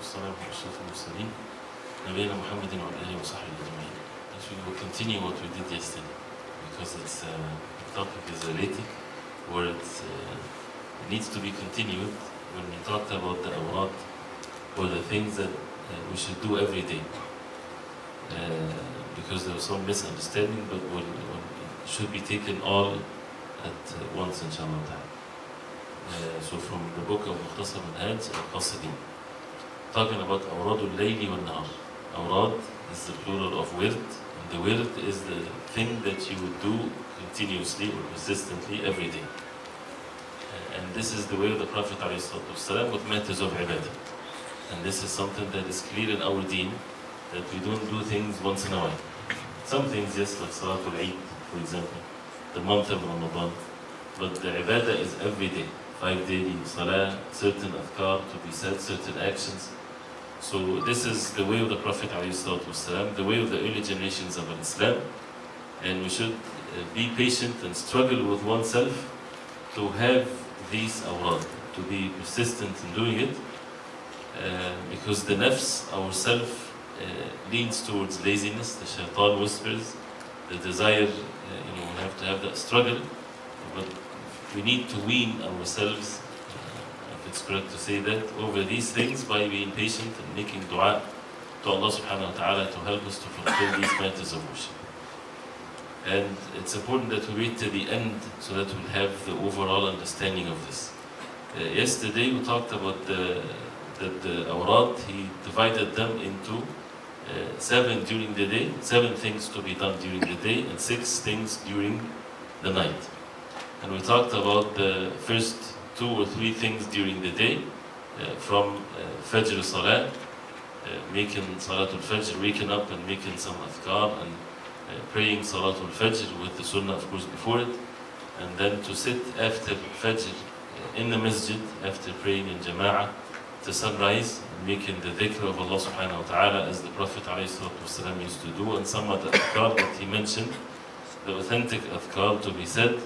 والسلام على أشرف المرسلين نبينا محمد وعلى آله وصحبه أجمعين. We will continue what we did yesterday because the topic is related, where it needs to be continued when we talked about the awrad, or the things that we should do every day. Because there was some misunderstanding, but it should be taken all at once, inshallah. So from the book of Mukhtasar Manhaj al-Qasidin, talking about Awrad al-Layli wal-Nahar. Awrad is the plural of wird, and the wird is the thing that you would do continuously or persistently every day. And this is the way of the Prophet ﷺ with matters of ibadah. And this is something that is clear in our deen, that we don't do things once in a while. Some things, yes, like Salatul Eid, for example, the month of Ramadan, but the ibadah is every day. 5 daily salah, certain adhkar to be said, certain actions. So this is the way of the Prophet ﷺ, the way of the early generations of Islam. And we should be patient and struggle with oneself to have these awrad, to be persistent in doing it. Because the nafs, ourself, leans towards laziness. The shaitan whispers, the desire, we have to have that struggle. But we need to wean ourselves, if it's correct to say that, over these things by being patient and making dua to Allah subhanahu wa ta'ala to help us to fulfill these matters of worship. And it's important that we wait till the end so that we'll have the overall understanding of this. Yesterday we talked about the awrad. He divided them into 7 during the day, 7 things to be done during the day, and 6 things during the night. And we talked about the first 2 or 3 things during the day, from Fajr Salah, making Salatul Fajr, waking up and making some adhkar and praying Salatul Fajr with the Sunnah, of course, before it, and then to sit after Fajr in the masjid, after praying in Jama'ah, to sunrise, making the dhikr of Allah subhanahu wa ta'ala as the Prophet ﷺ used to do, and some of the adhkar that he mentioned, the authentic adhkar to be said.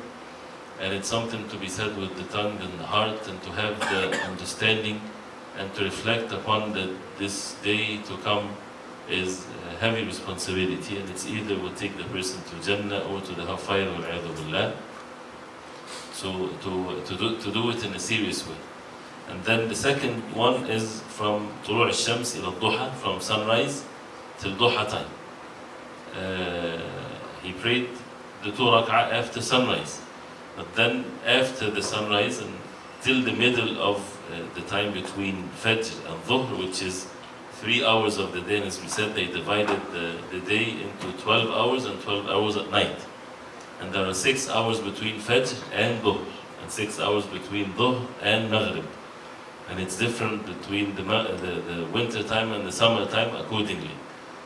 And it's something to be said with the tongue and the heart, and to have the understanding and to reflect upon that this day to come is a heavy responsibility, and it's either will take the person to Jannah or to the hellfire, wal-'iyadhu billah. So to do it in a serious way. And then the second one is from Tulu' al-Shams ila duha, from sunrise till duha time. He prayed the 2 rak'ah after sunrise. But then after the sunrise and till the middle of the time between Fajr and Dhuhr, which is 3 hours of the day, and as we said, they divided the day into 12 hours and 12 hours at night. And there are 6 hours between Fajr and Dhuhr, and 6 hours between Dhuhr and Maghrib. And it's different between the winter time and the summer time accordingly.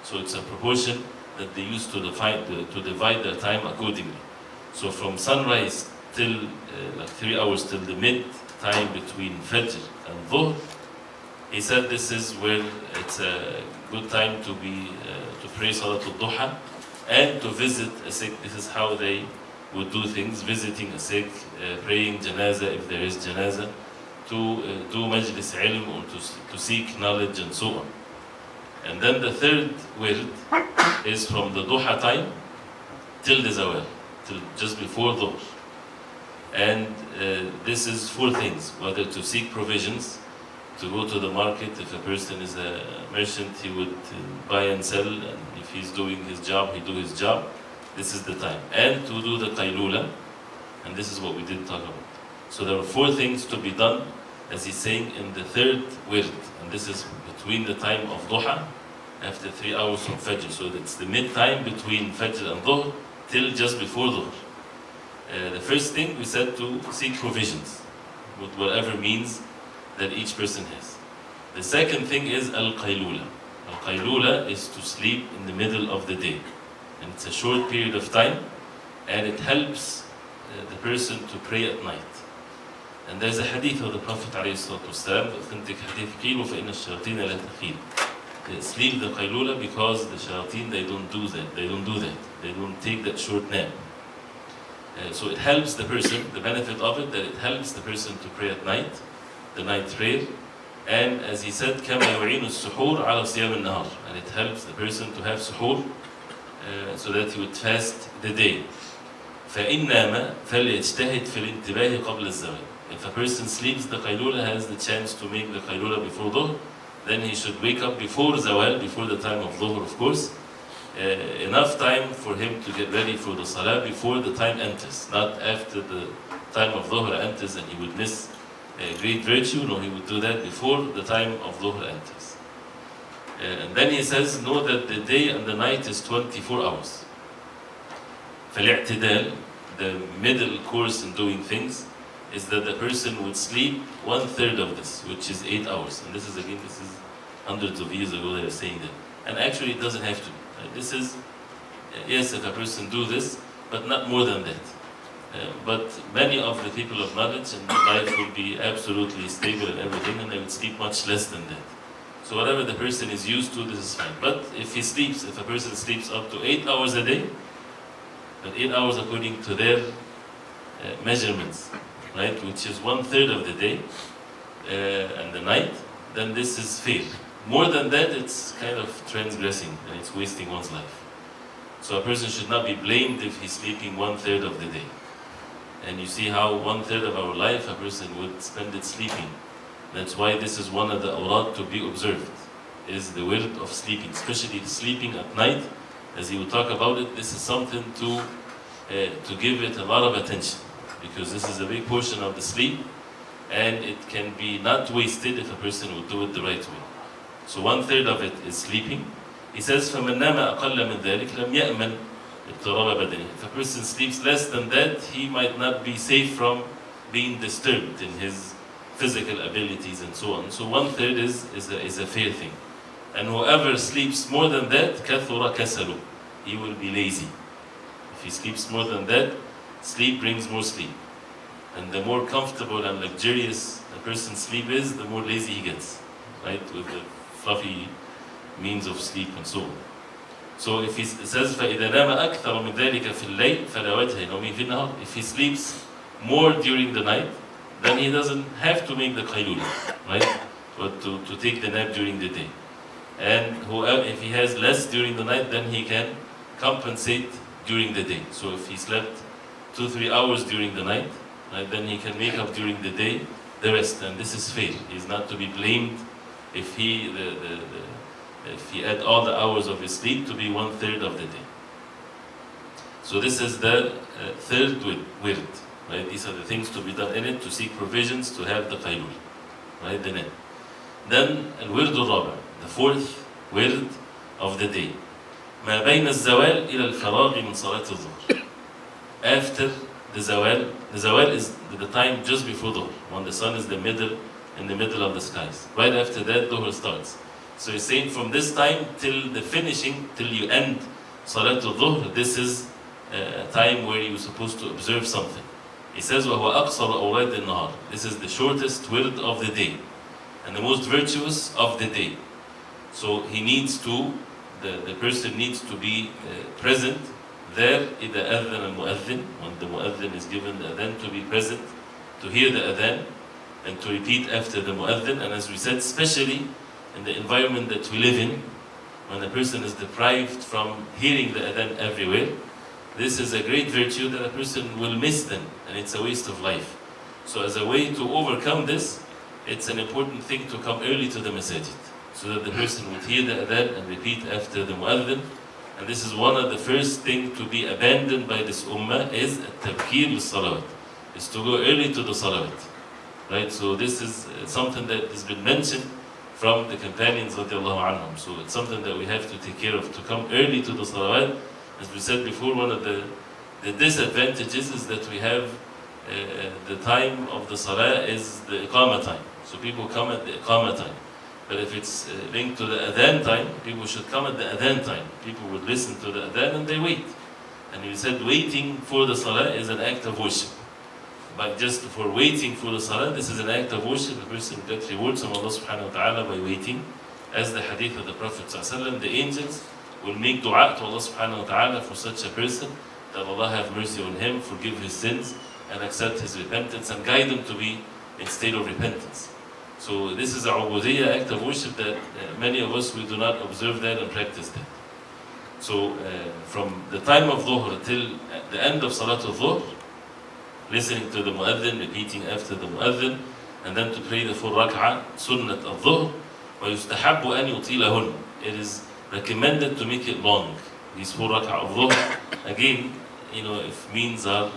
So it's a proportion that they used to divide their time accordingly. So from sunrise till like 3 hours till the mid time between Fajr and Dhuhr, he said this is where it's a good time to pray Salatul Duha and to visit a sick. This is how they would do things, visiting a sick, praying janazah if there is janazah, to do majlis ilm or to seek knowledge and so on. And then the third wird is from the Duha time till the Zawal, till just before Dhuhr. And this is 4 things: whether to seek provisions, to go to the market. If a person is a merchant, he would buy and sell, and if he's doing his job, he do his job. This is the time. And to do the qaylula, and this is what we did talk about. So there are 4 things to be done, as he's saying, in the third wird, and this is between the time of duha, after 3 hours from Fajr. So it's the mid time between Fajr and Dhuhr till just before Dhuhr. The first thing we said, to seek provisions with whatever means that each person has. The second thing is al-qaylula. Al-qaylula is to sleep in the middle of the day, and it's a short period of time, and it helps the person to pray at night. And there's a hadith of the Prophet ﷺ, authentic hadith, قِيلُ فَإِنَّ الشَّيَاطِينَ لَا تَخِيلُ. They sleep the qaylula because the shayateen, they don't do that. They don't take that short nap. So it helps the person, the benefit of it, that it helps the person to pray at night, the night prayer, And as he said, كما يعين السحور على صيام النهار, and it helps the person to have suhoor so that he would fast the day. فإن نام فليجتهد في الانتباه قبل الزوال. If a person sleeps, the qaylula has the chance to make the qaylula before dhuhr, then he should wake up before zawal, before the time of dhuhr, of course. Enough time for him to get ready for the salah before the time enters, not after the time of dhuhr enters and he would miss a great virtue. No, he would do that before the time of dhuhr enters. And then he says, know that the day and the night is 24 hours. فالاعتدال, the middle course in doing things, is that the person would sleep 1/3 of this, which is 8 hours. And this is hundreds of years ago they are saying that. And actually it doesn't have to. This is, yes, if a person do this, but not more than that. But many of the people of knowledge and life will be absolutely stable and everything, and they would sleep much less than that. So whatever the person is used to, this is fine. But if a person sleeps up to 8 hours a day, but 8 hours according to their measurements, right, which is 1/3 of the day and the night, then this is fair. More than that, it's kind of transgressing and it's wasting one's life. So a person should not be blamed if he's sleeping 1/3 of the day. And you see how 1/3 of our life a person would spend it sleeping. That's why this is one of the awrad to be observed, is the wird of sleeping, especially sleeping at night. As he will talk about it, this is something to give it a lot of attention, because this is a big portion of the sleep, and it can be not wasted if a person would do it the right way. So 1/3 of it is sleeping. He says, فَمَنْ نَامَ أَقَلَّ مِنْ ذَلِكَ لَمْ يَأْمَنْ اضْطِرَابَ بَدَنِهِ. If a person sleeps less than that, he might not be safe from being disturbed in his physical abilities and so on. So 1/3 is a fair thing. And whoever sleeps more than that, كَثُرَ كَسَلُ, he will be lazy. If he sleeps more than that, sleep brings more sleep. And the more comfortable and luxurious a person's sleep is, the more lazy he gets, right? With the fluffy means of sleep and so on. So if he says, فَإِذَا نَامَ أَكْثَرَ مِنْ ذَلِكَ فِي اللَّيْلِ فَلَا وَجْهَ نَوْمِهِ فِي النَّهَارِ. If he sleeps more during the night, then he doesn't have to make the qaylula, right? But to take the nap during the day. And if he has less during the night, then he can compensate during the day. So if he slept 2-3 hours during the night, right, then he can make up during the day the rest. And this is fair. He's not to be blamed if he had all the hours of his sleep to be 1/3 of the day. So this is the third wird, right? These are the things to be done in it, to seek provisions, to have the qaylul, right? Then al-wird al-raba', the fourth wird of the day. ما بين الزوال إلى الفراغ من صلاة الظهر. After the zawal is the time just before dhuhr, when the sun is in the middle of the skies. Right after that, dhuhr starts. So he's saying from this time till the finishing, till you end Salatul Dhuhr, this is a time where you're supposed to observe something. He says, وَهُوَ أَقْصَرُ أَوْرَادِ النَّهَارِ. This is the shortest wird of the day, and the most virtuous of the day. So he needs to, the person needs to be present there, إِذَا أَذَّنَ الْمُؤَذِّنِ, when the mu'adhin is given the adhan, to be present, to hear the adhan, and to repeat after the mu'adhin. And as we said, especially in the environment that we live in, when a person is deprived from hearing the adhan everywhere, this is a great virtue that a person will miss then, and it's a waste of life. So as a way to overcome this, it's an important thing to come early to the masajid, so that the person would hear the adhan and repeat after the mu'adhin. And this is one of the first things to be abandoned by this ummah, is at-tabkir lis-salawat, is to go early to the salawat, right? So this is something that has been mentioned from the companions radiallahu anhum. So it's something that we have to take care of, to come early to the salawat. As we said before, one of the disadvantages is that we have the time of the salah is the iqamah time. So people come at the iqamah time. But if it's linked to the adhan time, people should come at the adhan time. People would listen to the adhan and they wait. And we said waiting for the salah is an act of worship. But just for waiting for the salah, this is an act of worship. A person gets rewards from Allah subhanahu wa ta'ala by waiting. As the hadith of the Prophet sallallahu alaihi wasallam, the angels will make dua to Allah subhanahu wa ta'ala for such a person, that Allah have mercy on him, forgive his sins, and accept his repentance, and guide him to be in state of repentance. So this is a ubudiyya, act of worship that many of us, we do not observe that and practice that. So from the time of dhuhr till the end of Salatul Dhuhr, listening to the muadhin, repeating after the muadhin, and then to pray the 4 rak'ah, sunnat al-dhuhr, وَيُسْتَحَبُّ أَنْ يُطِيلَهُنْ. It is recommended to make it long. These 4 rak'ah of dhuhr, again, if means are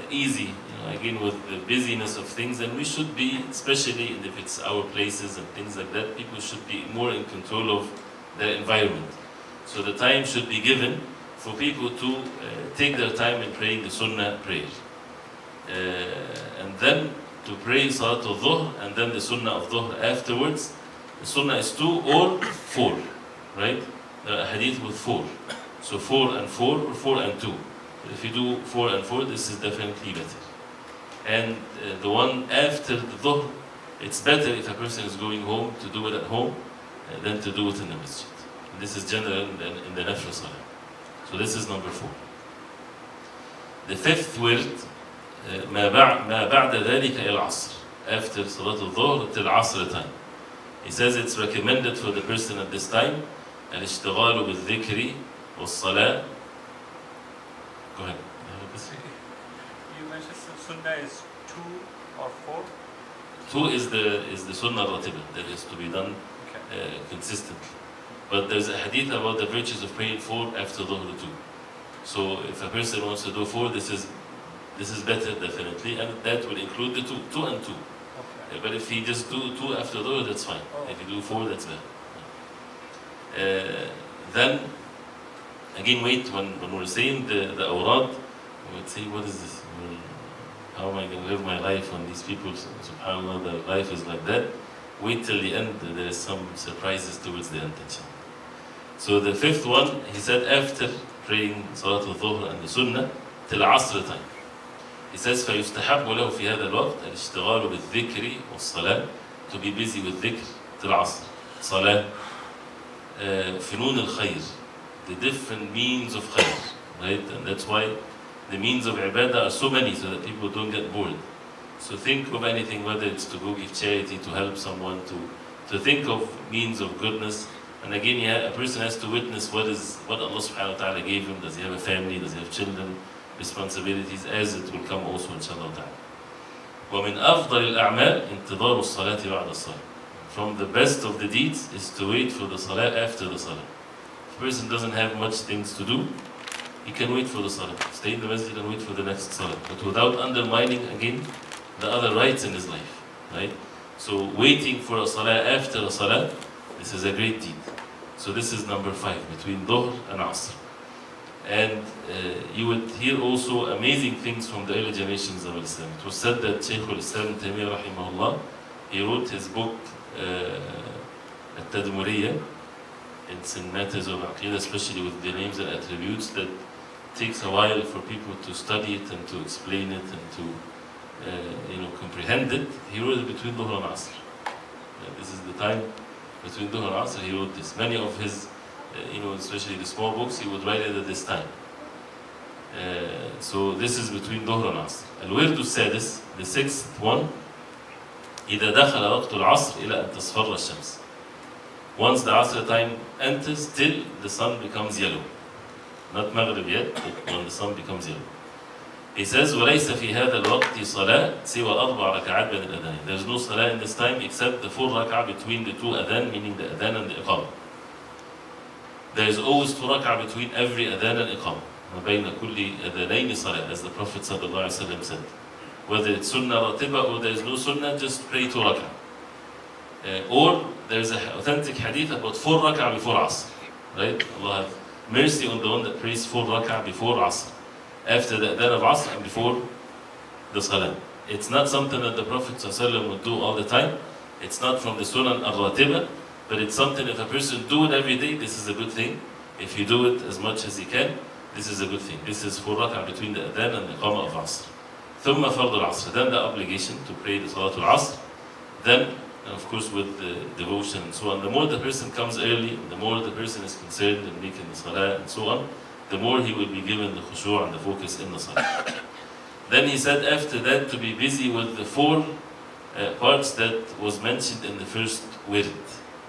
easy, again with the busyness of things, and we should be, especially if it's our places and things like that, people should be more in control of their environment. So the time should be given for people to take their time in praying the sunnah prayer. And then to pray Salatul Dhuhr and then the sunnah of dhuhr afterwards. The sunnah is 2 or 4, right? There are hadith with 4. So 4 and 4 or 4 and 2. If you do 4 and 4, this is definitely better. And the one after the dhuhr, it's better if a person is going home to do it at home than to do it in the masjid. And this is general in the nafil salah. So this is number 4. The 5th word, ما بعد ذلك إلى العصر. After Salatul Dhuhr till Asr time. He says it's recommended for the person at this time الاشتغال بالذكر والصلاة. Go ahead. You mentioned sunnah is 2 or 4? 2 is the sunnah ratiba, that is to be done consistently. But there's a hadith about the virtues of praying 4 after dhuhr too. So if a person wants to do 4, this is better definitely, and that will include the 2 and 2. Okay. But if he just do 2 after dhuhr, that's fine. If you do 4, that's better. Then again, wait, when we're saying the awrad, we would say, what is this? How am I going to live my life when these people, subhanAllah, their life is like that? Wait till the end, there is some surprises towards the end. So the 5th one, he said after praying Salatul Dhuhr and the Sunnah, till Asr time. He says, فَيُسْتَحَبُّ لَهُ فِي هَذَا الْوَقْتِ الْإِشْتِغَالُ بِالذِّكْرِ وَالصَّلَاةِ. To be busy with dhikr till Asr. Salah, فنون الخير, the different means of khair, right? And that's why the means of ibadah are so many, so that people don't get bored. So think of anything, whether it's to go give charity, to help someone, to think of means of goodness. And again, a person has to witness what Allah subhanahu wa ta'ala gave him. Does he have a family? Does he have children? Responsibilities, as it will come also inshallah ta'ala. وَمِنْ أَفْضَلِ الْأَعْمَالِ انتظار الصلاة بعد الصلاة. From the best of the deeds is to wait for the salah after the salah. If a person doesn't have much things to do, he can wait for the salah. Stay in the masjid and wait for the next salah. But without undermining, again, the other rights in his life, right? So waiting for a salah after a salah, this is a great deed. So this is number 5, between dhuhr and asr. And you would hear also amazing things from the early generations of Islam. It was said that Shaykh al-Islam Taymiyyah rahimahullah, he wrote his book At-Tadmuriyya. It's in matters of aqidah, especially with the names and attributes, that takes a while for people to study it and to explain it and to comprehend it. He wrote it between dhuhr and asr. This is the time between dhuhr and asr he wrote this. Many of his especially the small books, he would write it at this time. So this is between dhuhr and asr. الورد السادس, the 6th one, إذا دخل وقت العصر إلى أن تصفر الشمس. Once the asr time enters, till the sun becomes yellow. Not maghrib yet, but when the sun becomes yellow. He says, وليس في هذا الوقت صلاة سوى 4 ركعات بين الأذان. There's no salah in this time except the 4 rak'ah between the 2 adhan, meaning the adhan and the iqamah. There is always 2 rak'ah between every adhan and iqamah. ما بين كل أذانين صلاة, as the Prophet ﷺ said. Whether it's sunnah ratiba or there is no sunnah, just pray 2 rak'ah. Or there's an authentic hadith about 4 rak'ah before asr. Right? Allah have mercy on the one that prays 4 rak'ah before asr. After the adhan of asr and before the salah. It's not something that the Prophet ﷺ would do all the time. It's not from the sunnah al-ratiba. But it's something, if a person do it every day, this is a good thing. If you do it as much as he can, this is a good thing. This is 4 rak'ah between the adhan and the iqamah of asr. ثم فرض العصر. Then the obligation to pray the salatul asr. Then, of course, with the devotion and so on. The more the person comes early, the more the person is concerned in making the salah and so on, the more he will be given the khushu' and the focus in the salah. Then he said after that to be busy with the 4 parts that was mentioned in the first wird,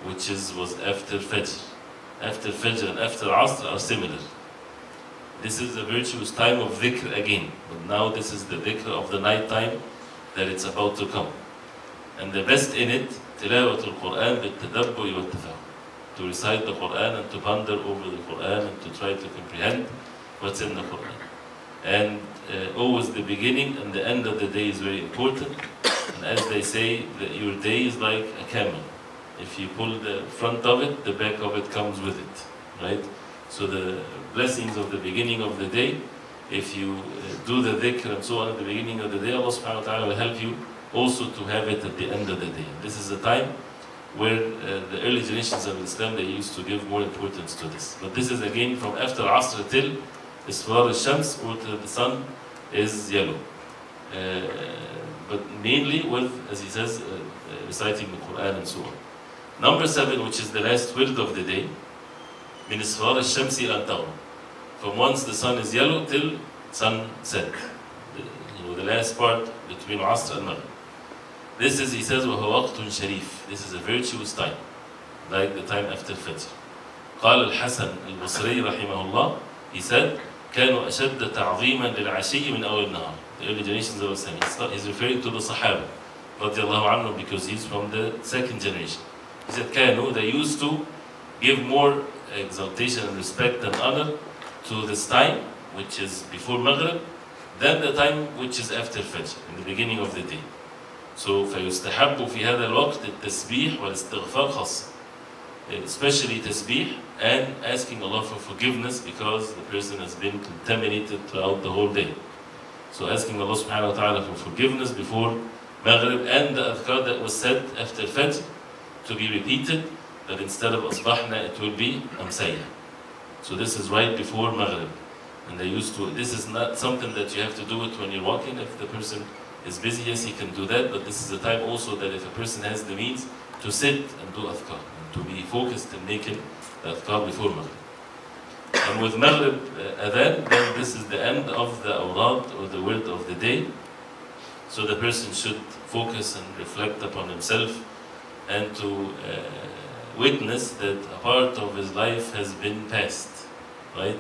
which was after Fajr. After Fajr and after Asr are similar. This is a virtuous time of dhikr again, but now this is the dhikr of the night time that it's about to come. And the best in it, تلاوة القرآن بالتدبر والتفهم. To recite the Quran and to ponder over the Quran and to try to comprehend what's in the Quran. And always the beginning and the end of the day is very important. And as they say, your day is like a camel. If you pull the front of it, the back of it comes with it, right? So the blessings of the beginning of the day, if you do the dhikr and so on at the beginning of the day, Allah subhanahu wa ta'ala will help you also to have it at the end of the day. This is a time where the early generations of Islam, they used to give more importance to this. But this is again from after Asr till Isfar al-Shams, or till the sun is yellow. But mainly with, as he says, reciting the Quran and so on. Number 7, which is the last wird of the day, min Isfar al-Shams ila al-Taghrib. From once the sun is yellow till sunset. The last part between Asr and Maghrib. This is, he says, وَهُوَ وَقْتٌ شَرِيف. This is a virtuous time, like the time after Fajr. قال الحسن البصري رحمه الله, he said, كانوا أشد تعظيما للعشي من أول النهار. The early generations of Islam. He's referring to the Sahaba, رضي الله عنهم, because he's from the second generation. He said, كانوا, they used to give more exaltation and respect and honor to this time, which is before Maghrib, than the time which is after Fajr, in the beginning of the day. So فيستحب في هذا الوقت التسبيح والاستغفار خاصة. Especially tasbih and asking Allah for forgiveness, because the person has been contaminated throughout the whole day. So asking Allah subhanahu wa ta'ala for forgiveness before Maghrib, and the adhkar that was said after Fajr to be repeated, but instead of asbahna it will be amsayya. So this is right before Maghrib. And they used to, this is not something that you have to do it when you're walking. If the person is busy, yes, he can do that, but this is a time also that if a person has the means to sit and do adhkar, and to be focused in making the adhkar before Maghrib. And with Maghrib adhan, then this is the end of the Awrad, or the word of the day. So the person should focus and reflect upon himself, and to witness that a part of his life has been passed, right?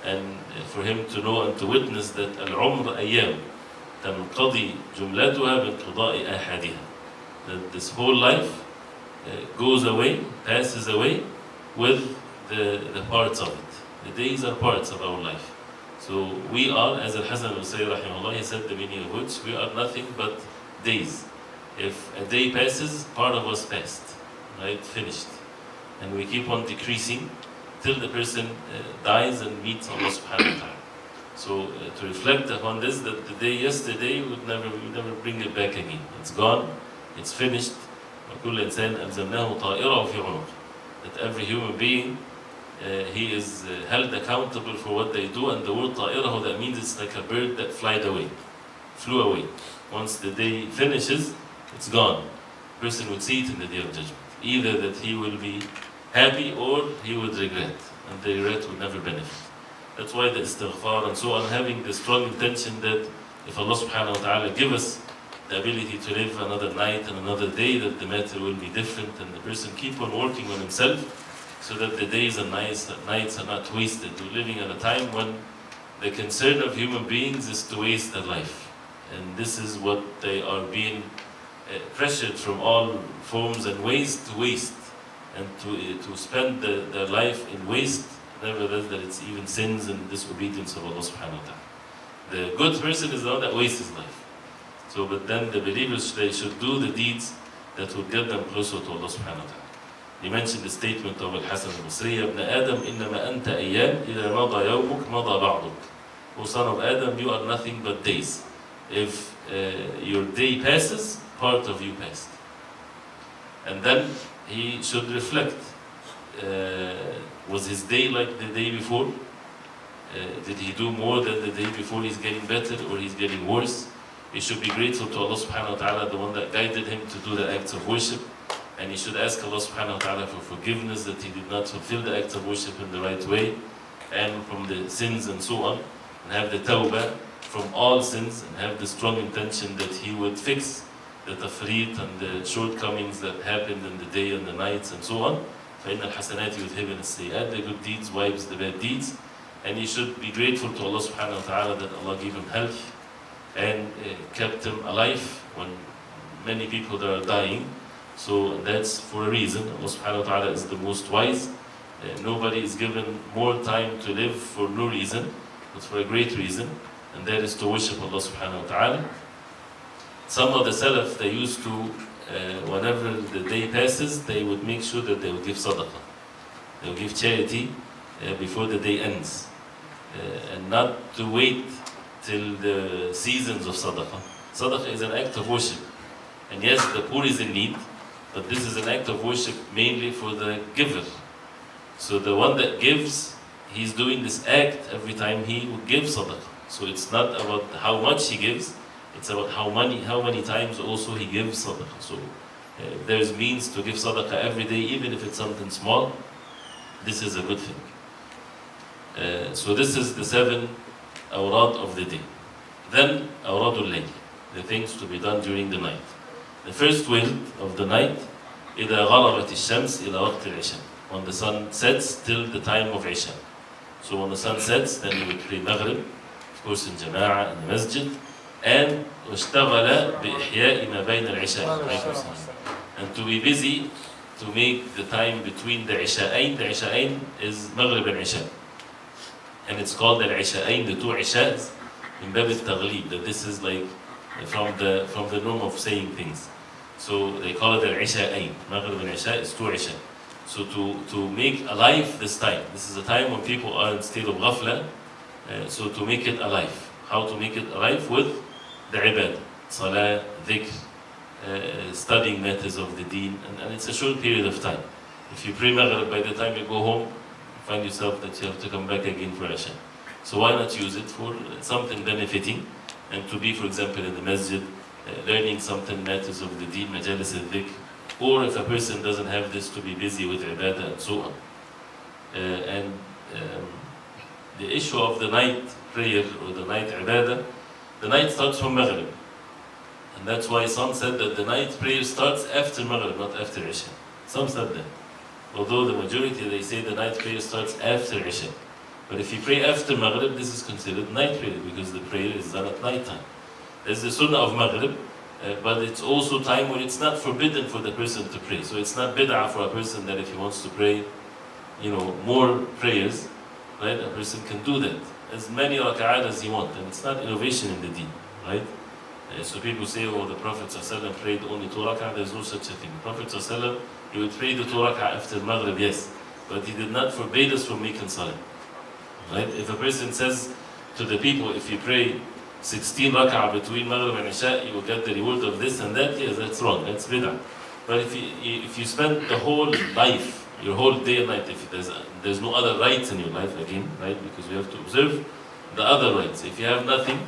And for him to know and to witness that al-umr ayyam تنقضي جملتها بانقضاء أحدها. That this whole life goes away, passes away with the parts of it. The days are parts of our life. So we are, as Al-Hasan al-Basri rahimahullah, he said, the meaning of which, we are nothing but days. If a day passes, part of us passed, right? Finished. And we keep on decreasing till the person dies and meets Allah subhanahu wa ta'ala. So to reflect upon this, that the day yesterday we never bring it back again. It's gone, it's finished. وَكُلَّ إِنسَانٍ أَلْزَمْنَاهُ طَائِرَهُ فِي عُنُقِهِ. That every human being, he is held accountable for what they do. And the word طَائِرَهُ, that means it's like a bird that flew away. Once the day finishes, it's gone. The person would see it in the day of judgment. Either that he will be happy or he would regret, and the regret would never benefit. That's why the istighfar and so on, having the strong intention that if Allah subhanahu wa ta'ala give us the ability to live another night and another day, that the matter will be different, and the person keep on working on himself so that the days and nights are not wasted. We're living at a time when the concern of human beings is to waste their life. And this is what they are being pressured from all forms and ways to waste, and to spend their life in waste. Nevertheless, that it's even sins and disobedience of Allah subhanahu wa ta'ala. The good person is the one that wastes his life. So, but then the believers, they should do the deeds that will get them closer to Allah subhanahu wa ta'ala. He mentioned the statement of Al-Hasan al-Basri, ابن آدم إنما أنت أيام إذا مضى يومك مضى بعضك. O son of Adam, you are nothing but days. If your day passes, part of you passed. And then he should reflect. Was his day like the day before? Did he do more than the day before? He's getting better or he's getting worse? He should be grateful to Allah subhanahu wa ta'ala, the one that guided him to do the acts of worship. And he should ask Allah subhanahu wa ta'ala for forgiveness that he did not fulfill the acts of worship in the right way, and from the sins and so on. And have the tawbah from all sins, and have the strong intention that he would fix the tafrit and the shortcomings that happened in the day and the nights and so on. فإن الحسنات يذهبن السيئات, the good deeds wipes the bad deeds. And he should be grateful to Allah subhanahu wa ta'ala that Allah gave him health and kept him alive when many people are dying. So that's for a reason. Allah subhanahu wa ta'ala is the most wise. Nobody is given more time to live for no reason, but for a great reason, and that is to worship Allah subhanahu wa ta'ala. Some of the Salaf, they used to, whenever the day passes, they would make sure that they would give sadaqah. They would give charity before the day ends. And not to wait till the seasons of sadaqah. Sadaqah is an act of worship. And yes, the poor is in need, but this is an act of worship mainly for the giver. So the one that gives, he's doing this act every time he would give sadaqah. So it's not about how much he gives, it's about how many times also he gives sadaqah. So if there's means to give sadaqah every day, even if it's something small, this is a good thing. So this is the 7 awrad of the day. Then awradul layl, the things to be done during the night. The first wird of the night, إذا غربت الشمس إلى وقت العشاء, when the sun sets till the time of Isha. So when the sun sets, then you would pray Maghrib, of course in Jama'ah, in the masjid, and واشتغل بإحياء ما بين العشاء. And to be busy to make the time between the Isha'ain. The Isha'ain is Maghrib and Isha. And it's called al-Isha'ain, the 2 Isha'as, in Bab al-Taghlib, that this is like from the norm of saying things. So they call it al-Isha'ain. Maghrib and Isha is 2 Isha. So to make alive this time, this is a time when people are in state of ghafla, so to make it alive. How to make it alive? With the ibadah, salah, dhikr, studying matters of the deen, and it's a short period of time. If you pray Maghrib, by the time you go home, find yourself that you have to come back again for Isha. So why not use it for something benefiting, and to be, for example, in the masjid, learning something matters of the deen, majalis al-dhikr, or if a person doesn't have this, to be busy with ibadah and so on. The issue of the night prayer or the night ibadah, the night starts from Maghrib. And that's why some said that the night prayer starts after Maghrib, not after Isha. Some said that. Although the majority, they say the night prayer starts after Isha. But if you pray after Maghrib, this is considered night prayer because the prayer is done at night time. There's the sunnah of Maghrib, but it's also time when it's not forbidden for the person to pray. So it's not bid'ah for a person that if he wants to pray, more prayers, right? A person can do that. As many rak'at as he wants, and it's not innovation in the deen, right? So people say, the Prophet ﷺ prayed only 2 rak'at, there's no such a thing. The Prophet ﷺ, he would pray the 2 rak'at after Maghrib, yes, but he did not forbid us from making salah. Right? If a person says to the people, if you pray 16 rak'ah between Maghrib and Isha, you will get the reward of this and that, yes, that's wrong, that's bid'ah. But if you spend the whole life, your whole day and night, if there's no other rights in your life again, right? Because we have to observe the other rights. If you have nothing,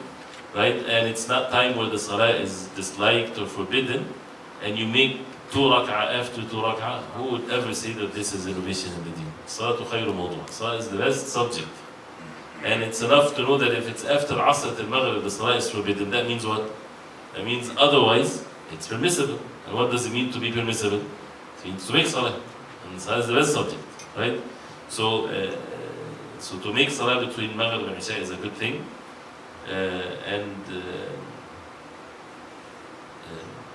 right, and it's not time where the salah is disliked or forbidden, and you make 2 rak'ah after 2 rak'ah, who would ever say that this is innovation in the deen? Salatu khayru mawdu'. Salah is the best subject. And it's enough to know that if it's after Asr al-Maghrib, the salah is forbidden. That means what? That means otherwise, it's permissible. And what does it mean to be permissible? It means to make salah. And salah is the best subject, right? So to make salah between Maghrib and Isha is a good thing.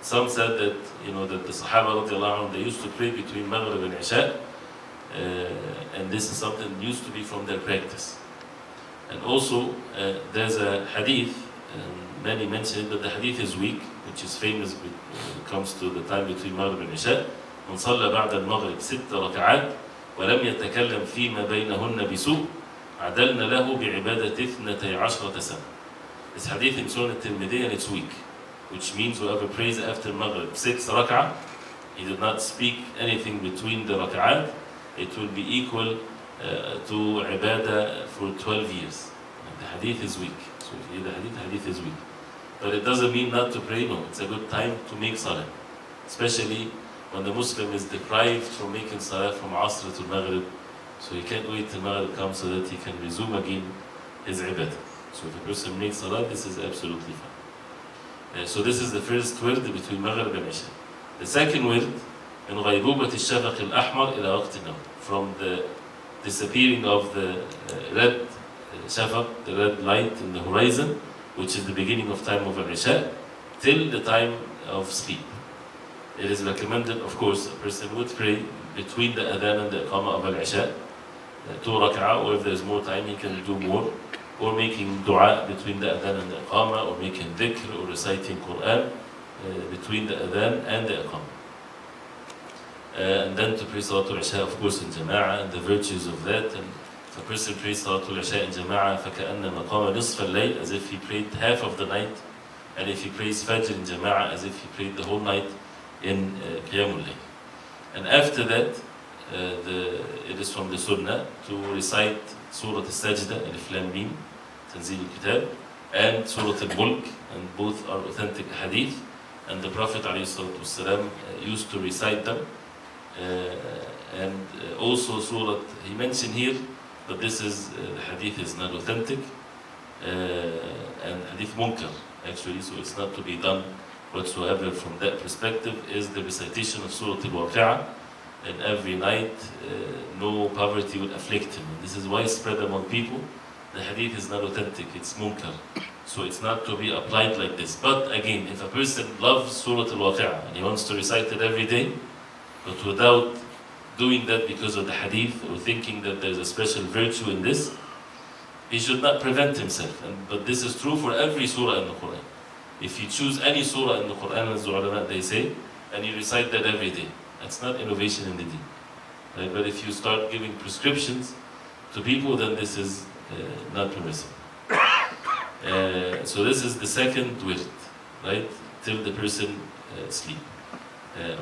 Some said that, that the Sahaba radiallahu anhum, they used to pray between Maghrib and Isha. And this is something that used to be from their practice. And also, there's a hadith, and many mention it, but the hadith is weak, which is famous when it comes to the time between Maghrib and Isha. من صلى بعد المغرب 6 ركعات ولم يتكلم فيما بينهن بسوء عدلنا له بعبادة 12 سنة. This hadith in Sunan al-Tirmidhi, and it's weak, which means whoever prays after Maghrib 6 rak'ah, he did not speak anything between the rak'at, it will be equal to ibadah for 12 years. The hadith is weak. So if you hear the hadith is weak. But it doesn't mean not to pray, no. It's a good time to make salah. Especially when the Muslim is deprived from making salah from Asr to Maghrib. So he can't wait till Maghrib comes so that he can resume again his ibadah. So if a person makes salah, this is absolutely fine. So this is the first word between Maghrib and Isha. The second word, من غيبوبة الشفق الأحمر إلى وقت النوم. From the disappearing of the red shafaq, the red light in the horizon, which is the beginning of time of Isha, till the time of sleep. It is recommended, of course, a person would pray between the adhan and the iqamah of Isha, 2 rak'ah, or if there's more time, he can do more, or making dua between the adhan and the iqamah, or making dhikr, or reciting Quran between the adhan and the iqamah. And then to pray Salatul Isha, of course, in Jama'ah, and the virtues of that. And if a person prays Salatul Isha in Jama'ah, فَكَأَنَّمَا قَامَ نِصْفَ اللَّيْلِ, as if he prayed half of the night. And if he prays Fajr in Jama'ah, as if he prayed the whole night in Qiyamul Layl. And after that, it is from the Sunnah to recite Surah Al-Sajdah, Alif Lam Mim, Tanzil al-Kitab, and Surah Al-Mulk, and both are authentic hadith. And the Prophet ﷺ used to recite them. And also Surah, he mentioned here, but this is, the hadith is not authentic, and hadith munkar actually, so it's not to be done whatsoever from that perspective, is the recitation of Surah Al-Waqi'ah, and every night no poverty will afflict him. And this is widespread among people. The hadith is not authentic, it's munkar. So it's not to be applied like this. But again, if a person loves Surah Al-Waqi'ah and he wants to recite it every day, but without doing that because of the hadith or thinking that there's a special virtue in this, he should not prevent himself. But this is true for every surah in the Quran. If you choose any surah in the Quran, as the ulama they say, and you recite that every day, that's not innovation in the deen. Right? But if you start giving prescriptions to people, then this is not permissible. So this is the second wird, right? Till the person sleep.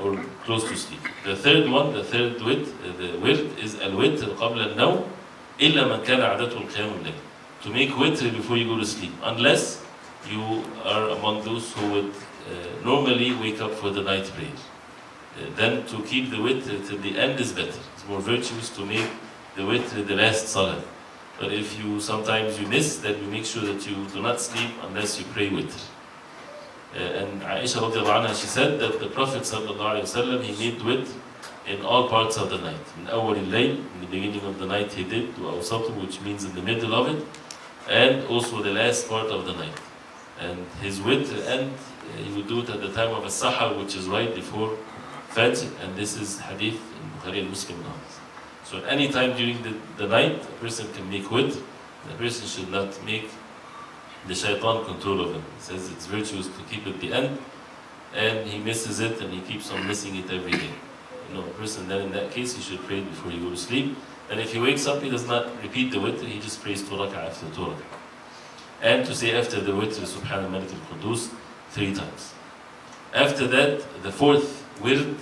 Or close to sleep. The third one, the third wird, the wird is al-witr qabla al-nawm illa man kana adatu al-qiyam al-layl. To make witr before you go to sleep, unless you are among those who would normally wake up for the night prayer. Then to keep the witr till the end is better. It's more virtuous to make the witr the last salah. But if you sometimes you miss, then you make sure that you do not sleep unless you pray witr. And Aisha radiallahu anha, she said that the Prophet sallallahu alayhi wa sallam, he made witr in all parts of the night. In awwal al-layl, in the beginning of the night he did, wa awsatu, which means in the middle of it, and also the last part of the night. And his witr, and he would do it at the time of as-sahar, which is right before Fajr, and this is hadith in Bukhari and Muslim and others. So at any time during the night, a person can make witr. The person should not make the shaitan control of him. He says it's virtuous to keep at the end, and he misses it and he keeps on missing it every day. You know, a person then in that case, he should pray before he goes to sleep. And if he wakes up, he does not repeat the witr, he just prays 2 rak'ah after 2 rak'ah. And to say after the witr, Subhana Malik al-Qudus, 3 times. After that, the fourth wird,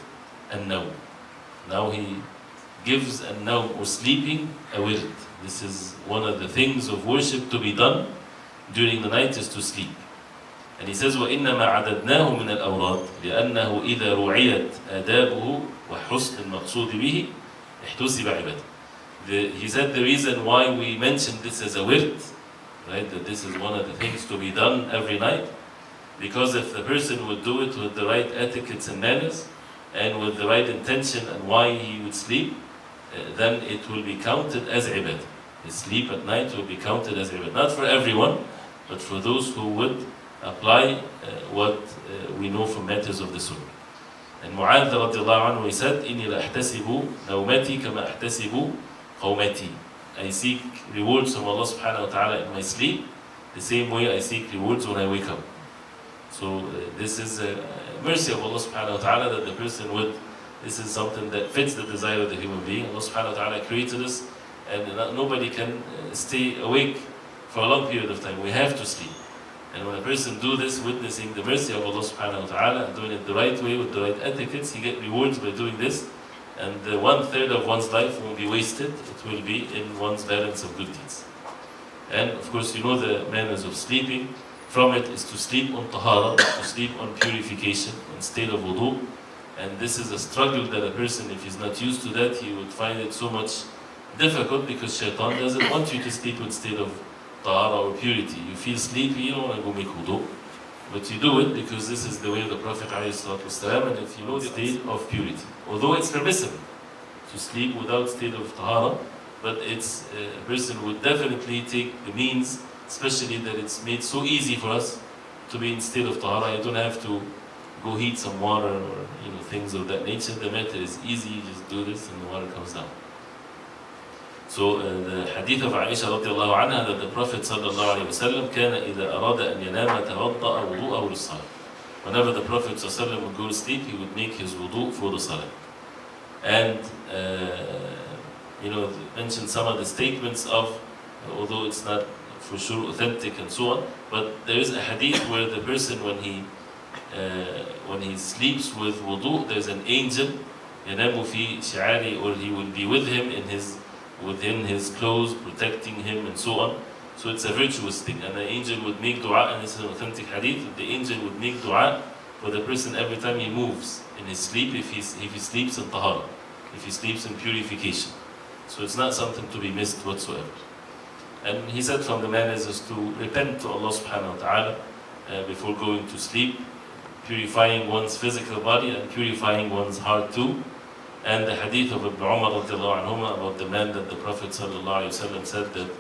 an-nawm. Now he gives an-nawm, or sleeping, a wird. This is one of the things of worship to be done during the night, is to sleep. And he says, وَإِنَّمَا عَدَدْنَاهُ مِنَ الْأَوْرَادِ لِأَنَّهُ إِذَا رُعِيَتْ آدَابُهُ وَحُسْنِ الْمَقْصُودِ بِهِ احْتُسِبَ عِبَادًا. He said the reason why we mentioned this as a wird, right, that this is one of the things to be done every night, because if the person would do it with the right etiquettes and manners, and with the right intention and why he would sleep, then it will be counted as ibadah. His sleep at night will be counted as ibadah. Not for everyone, but for those who would apply what we know from matters of the Sunnah. And Mu'adh radiallahu anhu, he said, إِنِّي لَأَحْتَسِبُ نَوْمَتِي كَمَا أَحْتَسِبُ قَوْمَتِي. I seek rewards from Allah subhanahu wa ta'ala in my sleep, the same way I seek rewards when I wake up. So this is a mercy of Allah subhanahu wa ta'ala, that the person would, this is something that fits the desire of the human being. Allah subhanahu wa ta'ala created us, and nobody can stay awake for a long period of time. We have to sleep. And when a person do this, witnessing the mercy of Allah subhanahu wa ta'ala, and doing it the right way with the right etiquettes, he get rewards by doing this. And 1/3 of one's life won't be wasted. It will be in one's balance of good deeds. And of course, you know the manners of sleeping. From it is to sleep on tahara, to sleep on purification, on state of wudu. And this is a struggle that a person, if he's not used to that, he would find it so much difficult, because shaitan doesn't want you to sleep in state of tahara or purity. You feel sleepy, you don't want to go make wudu. But you do it because this is the way of the Prophet ﷺ, and if you know the state of purity. Although it's permissible to sleep without state of tahara, but it's a person would definitely take the means, especially that it's made so easy for us to be in state of tahara. You don't have to go heat some water or things of that nature. The method is easy. You just do this and the water comes down. So the hadith of Aisha radiallahu anha, that the Prophet sallallahu alayhi wa sallam كان إذا أراد أن ينام توضأ وضوءه للصلاة. Whenever the Prophet sallallahu alayhi wa sallam would go to sleep, he would make his wudu for the salah. And mention some of the statements of, although it's not for sure authentic and so on, but there is a hadith where the person when he sleeps with wudu, there's an angel ينام في شعاري, or he will be with him within his clothes, protecting him and so on. So it's a virtuous thing, and the angel would make dua, and this is an authentic hadith, the angel would make dua for the person every time he moves in his sleep, if he sleeps in tahara, if he sleeps in purification. So it's not something to be missed whatsoever. And he said from the manners is to repent to Allah subhanahu wa ta'ala before going to sleep, purifying one's physical body and purifying one's heart too. And the hadith of Ibn Umar radiallahu anhuma about the man that the Prophet sallallahu alayhi wa sallam said that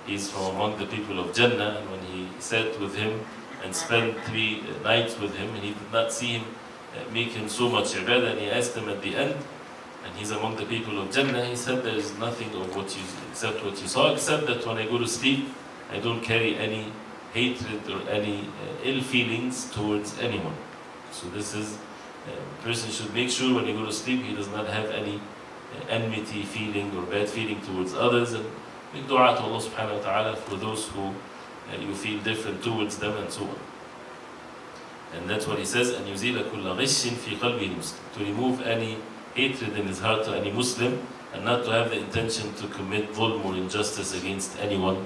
he's from among the people of Jannah, and when he sat with him and spent 3 nights with him, and he did not see him make him so much ibadah, and he asked him at the end, and he's among the people of Jannah, he said there is nothing of except what you saw, except that when I go to sleep, I don't carry any hatred or any ill feelings towards anyone. So this is, a person should make sure when he go to sleep, he does not have any enmity feeling or bad feeling towards others, and make dua to Allah subhanahu wa ta'ala for those who you feel different towards them and so on. And that's what he says, أن يزيل كل غش في قلب المسلم, to remove any hatred in his heart to any Muslim, and not to have the intention to commit dhulm or injustice against anyone,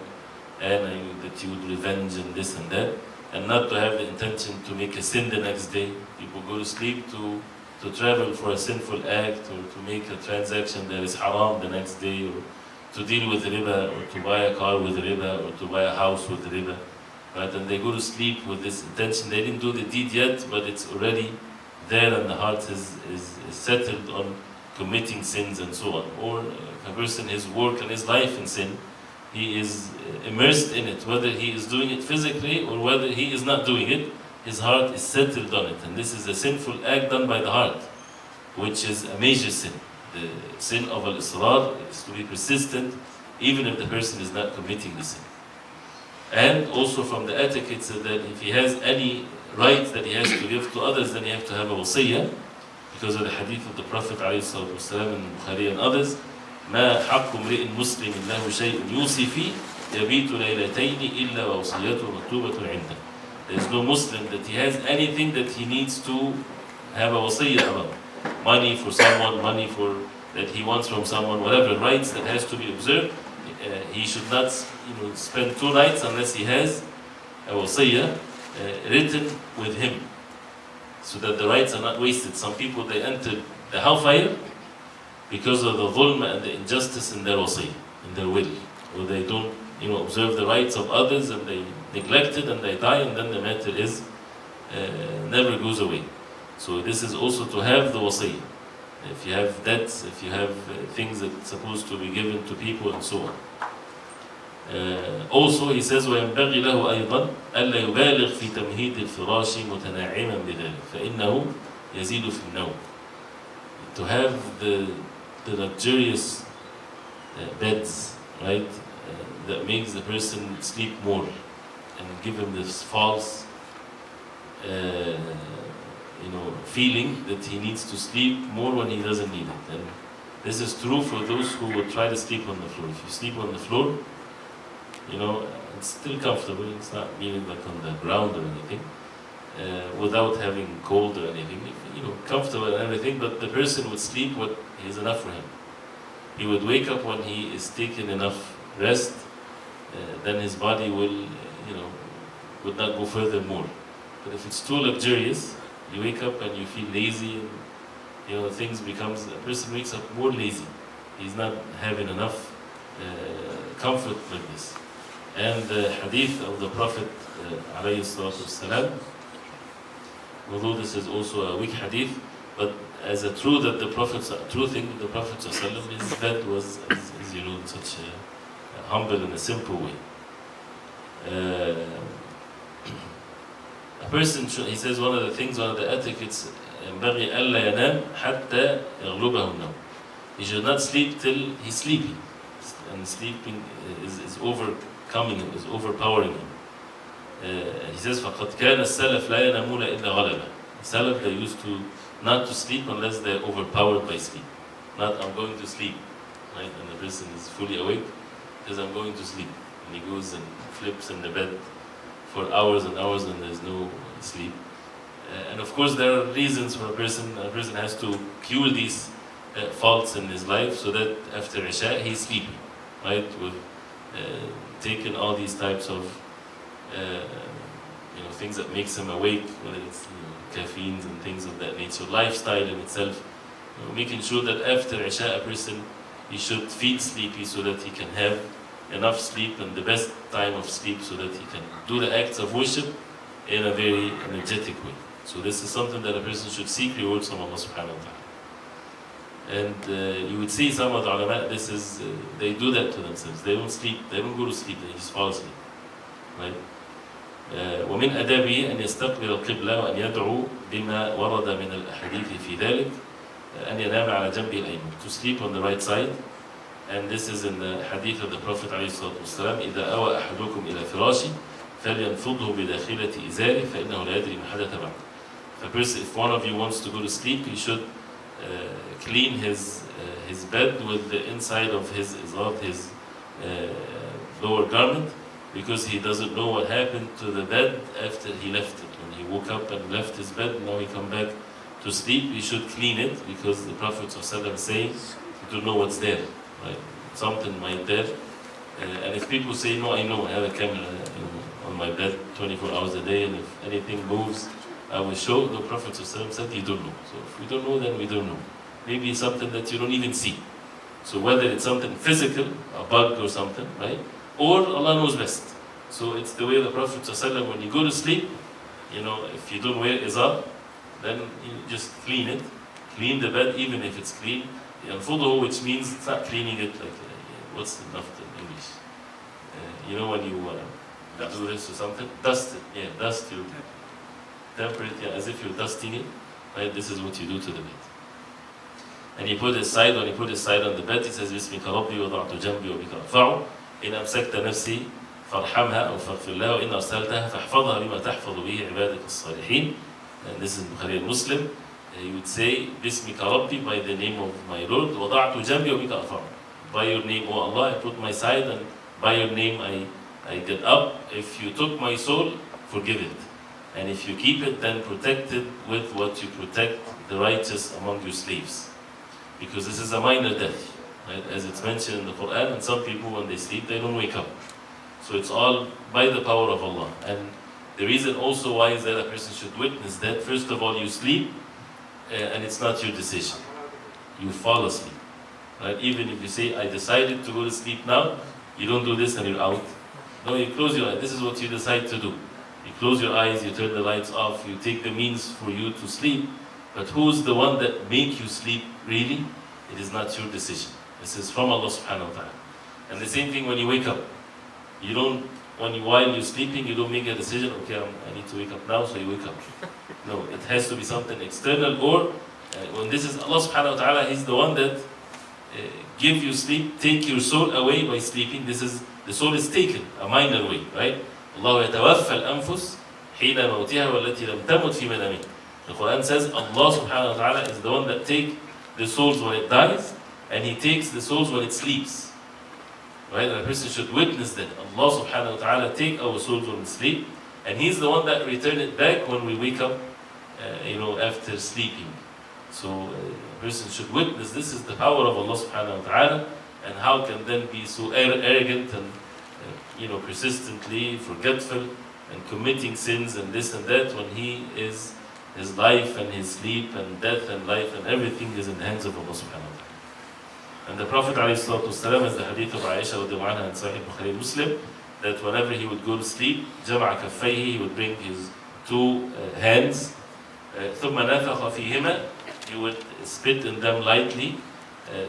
and that you would revenge and this and that, and not to have the intention to make a sin the next day. People go to sleep to travel for a sinful act, or to make a transaction that is haram the next day, or to deal with riba, or to buy a car with riba, or to buy a house with riba. Right? And they go to sleep with this intention. They didn't do the deed yet, but it's already there, and the heart is settled on committing sins and so on. Or if a person, his work and his life in sin, he is immersed in it, whether he is doing it physically or whether he is not doing it, his heart is settled on it. And this is a sinful act done by the heart, which is a major sin. The sin of al-israr is to be persistent, even if the person is not committing the sin. And also from the etiquette, so that if he has any right that he has to give to others, then he has to have a wasiyah, because of the hadith of the Prophet ﷺ in Bukhari and others, ما حق امرئ مسلم له شيء يوصي فيه يبيت ليلتين إلا ووصيته مكتوبة عنده. There is no Muslim that he has anything that he needs to have a wasiyah about. Money for someone, money for that he wants from someone, whatever rights that has to be observed, he should not spend 2 nights unless he has a wasiyah written with him, so that the rights are not wasted. Some people, they enter the hellfire because of the dhulm and the injustice in their wasiyah, in their will, or they don't observe the rights of others, and they neglect it and they die, and then the matter is never goes away. So this is also to have the wasiyah. If you have debts, if you have things that are supposed to be given to people and so on. Also he says وينبغي له أيضا ألا يبالغ في تمهيد الفراش متناعما بذلك فإنه يزيد في النوم. To have the luxurious beds, right, that makes the person sleep more, and give him this false feeling that he needs to sleep more when he doesn't need it. And this is true for those who would try to sleep on the floor. If you sleep on the floor, it's still comfortable. It's not meaning like on the ground or anything, without having cold or anything. Comfortable and everything, but the person would sleep what is enough for him. He would wake up when he is taking enough rest, then his body will, would not go further more. But if it's too luxurious, you wake up and you feel lazy, and things becomes, a person wakes up more lazy. He's not having enough comfort with this. And the hadith of the Prophet alayhi salatu wasalam, although this is also a weak hadith, but as a true thing that the Prophet ﷺ, his bed was, as you know, in such a humble and a simple way. A person, he says one of the etiquettes, ينبغي ألا ينام حتى يغلبه النوم. He should not sleep till he's sleepy, and sleeping is overcoming him, is overpowering him. He says فقد كان السلف لا ينامون إلا غلبة. Salaf, they used to not to sleep unless they're overpowered by sleep. Not I'm going to sleep, right? And the person is fully awake because I'm going to sleep, and he goes and flips in the bed for hours and hours and there's no sleep. And of course there are reasons for a person has to cure these faults in his life so that after Isha he's sleepy, right? With taking all these types of things that makes him awake, whether it's caffeines and things of that nature, lifestyle in itself, making sure that after Isha a person, he should feel sleepy so that he can have enough sleep and the best time of sleep so that he can do the acts of worship in a very energetic way. So this is something that a person should seek rewards from Allah subhanahu wa ta'ala. And you would see some of the ulama, they do that to themselves. They don't sleep, they don't go to sleep, they just fall asleep. Right? ومن أدابه أن يستقبل القبلة وأن يدعو بما ورد من الأحاديث في ذلك أن ينام على جنبه الأيمن. To sleep on the right side. And this is in the hadith of the Prophet ﷺ, إذا أوى أحدكم إلى فراشه فلينفضه بداخلة إزاره فإنه لا يدري ما حدث بعد. If one of you wants to go to sleep, he should clean his bed with the inside of his izar, his lower garment, because he doesn't know what happened to the bed after he left it. When he woke up and left his bed, now he come back to sleep, he should clean it, because the Prophet ﷺ is saying, you don't know what's there, right? Something might there. And if people say, no, I know, I have a camera on my bed 24 hours a day, and if anything moves, I will show. The Prophet ﷺ said, you don't know. So if we don't know, then we don't know. Maybe it's something that you don't even see. So whether it's something physical, a bug or something, right? Or Allah knows best. So it's the way the Prophet ﷺ, when you go to sleep, if you don't wear izar, then you just clean it. Clean the bed, even if it's clean. Yanfuduhu, which means it's not cleaning it like, what's the naft in English? When you do this or something, dust it. Yeah, dust you. Temper it, as if you're dusting it. Right? This is what you do to the bed. And he put his side, when he put his side on the bed, he says, بِسْمِكَ رَبِّي وَضَعْتُ جَنْبِي وَبِكَ أَرْفَعُ إِنْ أَمْسَكْتَ نَفْسِي فَارْحَمْهَا أَوْ فَاغْفِرْ لَهَا وَإِنْ أَرْسَلْتَهَا فَاحْفَظْهَا بِمَا تَحْفَظُ بِهِ عِبَادَكَ الصَّالِحِينَ. And this is Bukhari and Muslim. You would say, بِسْمِكَ رَبِّي, by the name of my Lord, وَضَعْتُ جَنْبِي وَبِكَ أَرْفَعُ. By your name, O Allah, I put my side, and by your name I get up. If you took my soul, forgive it. And if you keep it, then protect it with what you protect the righteous among your slaves. Because this is a minor death, right? As it's mentioned in the Quran, and some people when they sleep, they don't wake up. So it's all by the power of Allah. And the reason also why is that a person should witness that, first of all, you sleep, and it's not your decision. You fall asleep. Right? Even if you say, I decided to go to sleep now, you don't do this and you're out. No, you close your eyes. This is what you decide to do. You close your eyes, you turn the lights off, you take the means for you to sleep. But who's the one that make you sleep really? It is not your decision. This is from Allah subhanahu wa ta'ala. And the same thing when you wake up. You don't, while you're sleeping, you don't make a decision, okay, I need to wake up now, so you wake up. No, it has to be something external, or when this is Allah subhanahu wa ta'ala, He's the one that give you sleep, take your soul away by sleeping. The soul is taken, a minor way, right? Allah يتوفى الأنفس حين موتها والتي لم تمت في منامها. The Quran says Allah subhanahu wa ta'ala is the one that takes the souls when it dies, and He takes the souls when it sleeps. Right? And a person should witness that Allah subhanahu wa ta'ala take our souls when we sleep, and He's the one that return it back when we wake up, after sleeping. So a person should witness this is the power of Allah subhanahu wa ta'ala, and how can then be so arrogant and persistently forgetful and committing sins and this and that, when his life and his sleep and death and life and everything is in the hands of Allah subhanahu wa ta'ala. And the Prophet ﷺ, as the hadith of Aisha radiallahu anha in Sahih Bukhari Muslim, that whenever he would go to sleep, جمع كفيه, he would bring his two hands ثم نفخ فيهما, he would spit in them lightly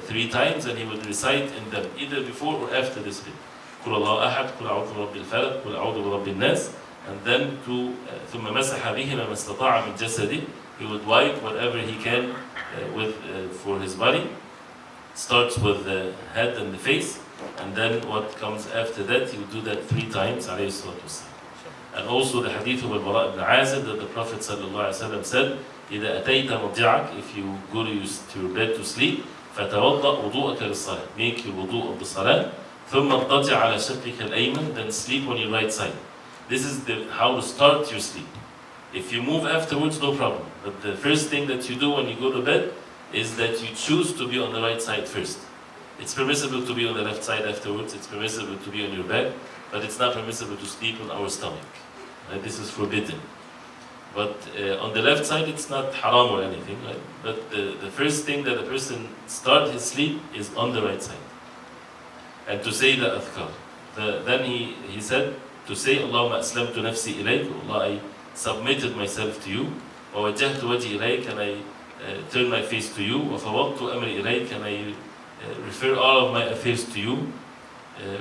3 times, and he would recite in them either before or after the spit. قل الله أحد, قل أعوذ برب الفلق, قل أعوذ برب الناس, and then ثم مسح بهما ما استطاع من جسده, he would wipe whatever he can for his body. Starts with the head and the face, and then what comes after that, he would do that 3 times, عليه الصلاة والسلام. And also the hadith of Al-Bara ibn Azib that the Prophet ﷺ said, إذا أتيت مضجعك, if you go to your bed to sleep, فتوضأ وضوءك للصلاة, make your wudu of the salah, ثم اضطجع على شقك الأيمن, then sleep on your right side. This is how to start your sleep. If you move afterwards, no problem. But the first thing that you do when you go to bed is that you choose to be on the right side first. It's permissible to be on the left side afterwards, it's permissible to be on your back, but it's not permissible to sleep on our stomach. Right? This is forbidden. But on the left side, it's not haram or anything. Right? But the first thing that a person starts his sleep is on the right side. And to say the adhkar. Then he said, to say, Allahumma aslamtu nafsi ilayk, Allah, I submitted myself to you. ووجهت وجهي إليك, and I turn my face to you. وفوضت أمري إليك, and I refer all of my affairs to you.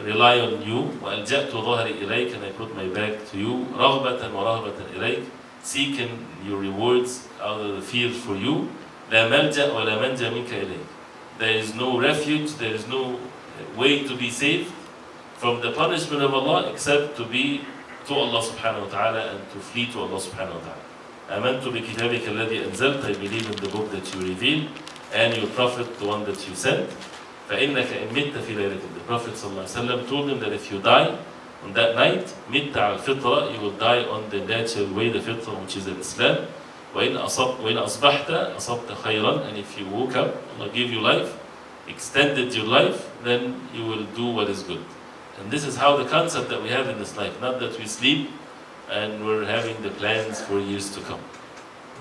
Rely on you. وألجأت ظهري إليك, and I put my back to you. رغبة ورهبة إليك, seeking your rewards out of the field for you. لا ملجأ ولا منجا منك إليك. There is no refuge, there is no way to be saved from the punishment of Allah except to be to Allah subhanahu wa ta'ala and to flee to Allah subhanahu wa ta'ala. آمنت بكتابك الذي أنزلت, I believe in the book that you revealed, and your prophet, the one that you sent. فإنك إن مت في ليلة. The Prophet صلى الله عليه وسلم told him that if you die on that night, مت على الفطرة, you will die on the natural way, the fitra, which is Islam. وإن أصبحت أصبت خيرا, and if you woke up, Allah give you life, extended your life, then you will do what is good. And this is how the concept that we have in this life, not that we sleep and we're having the plans for years to come.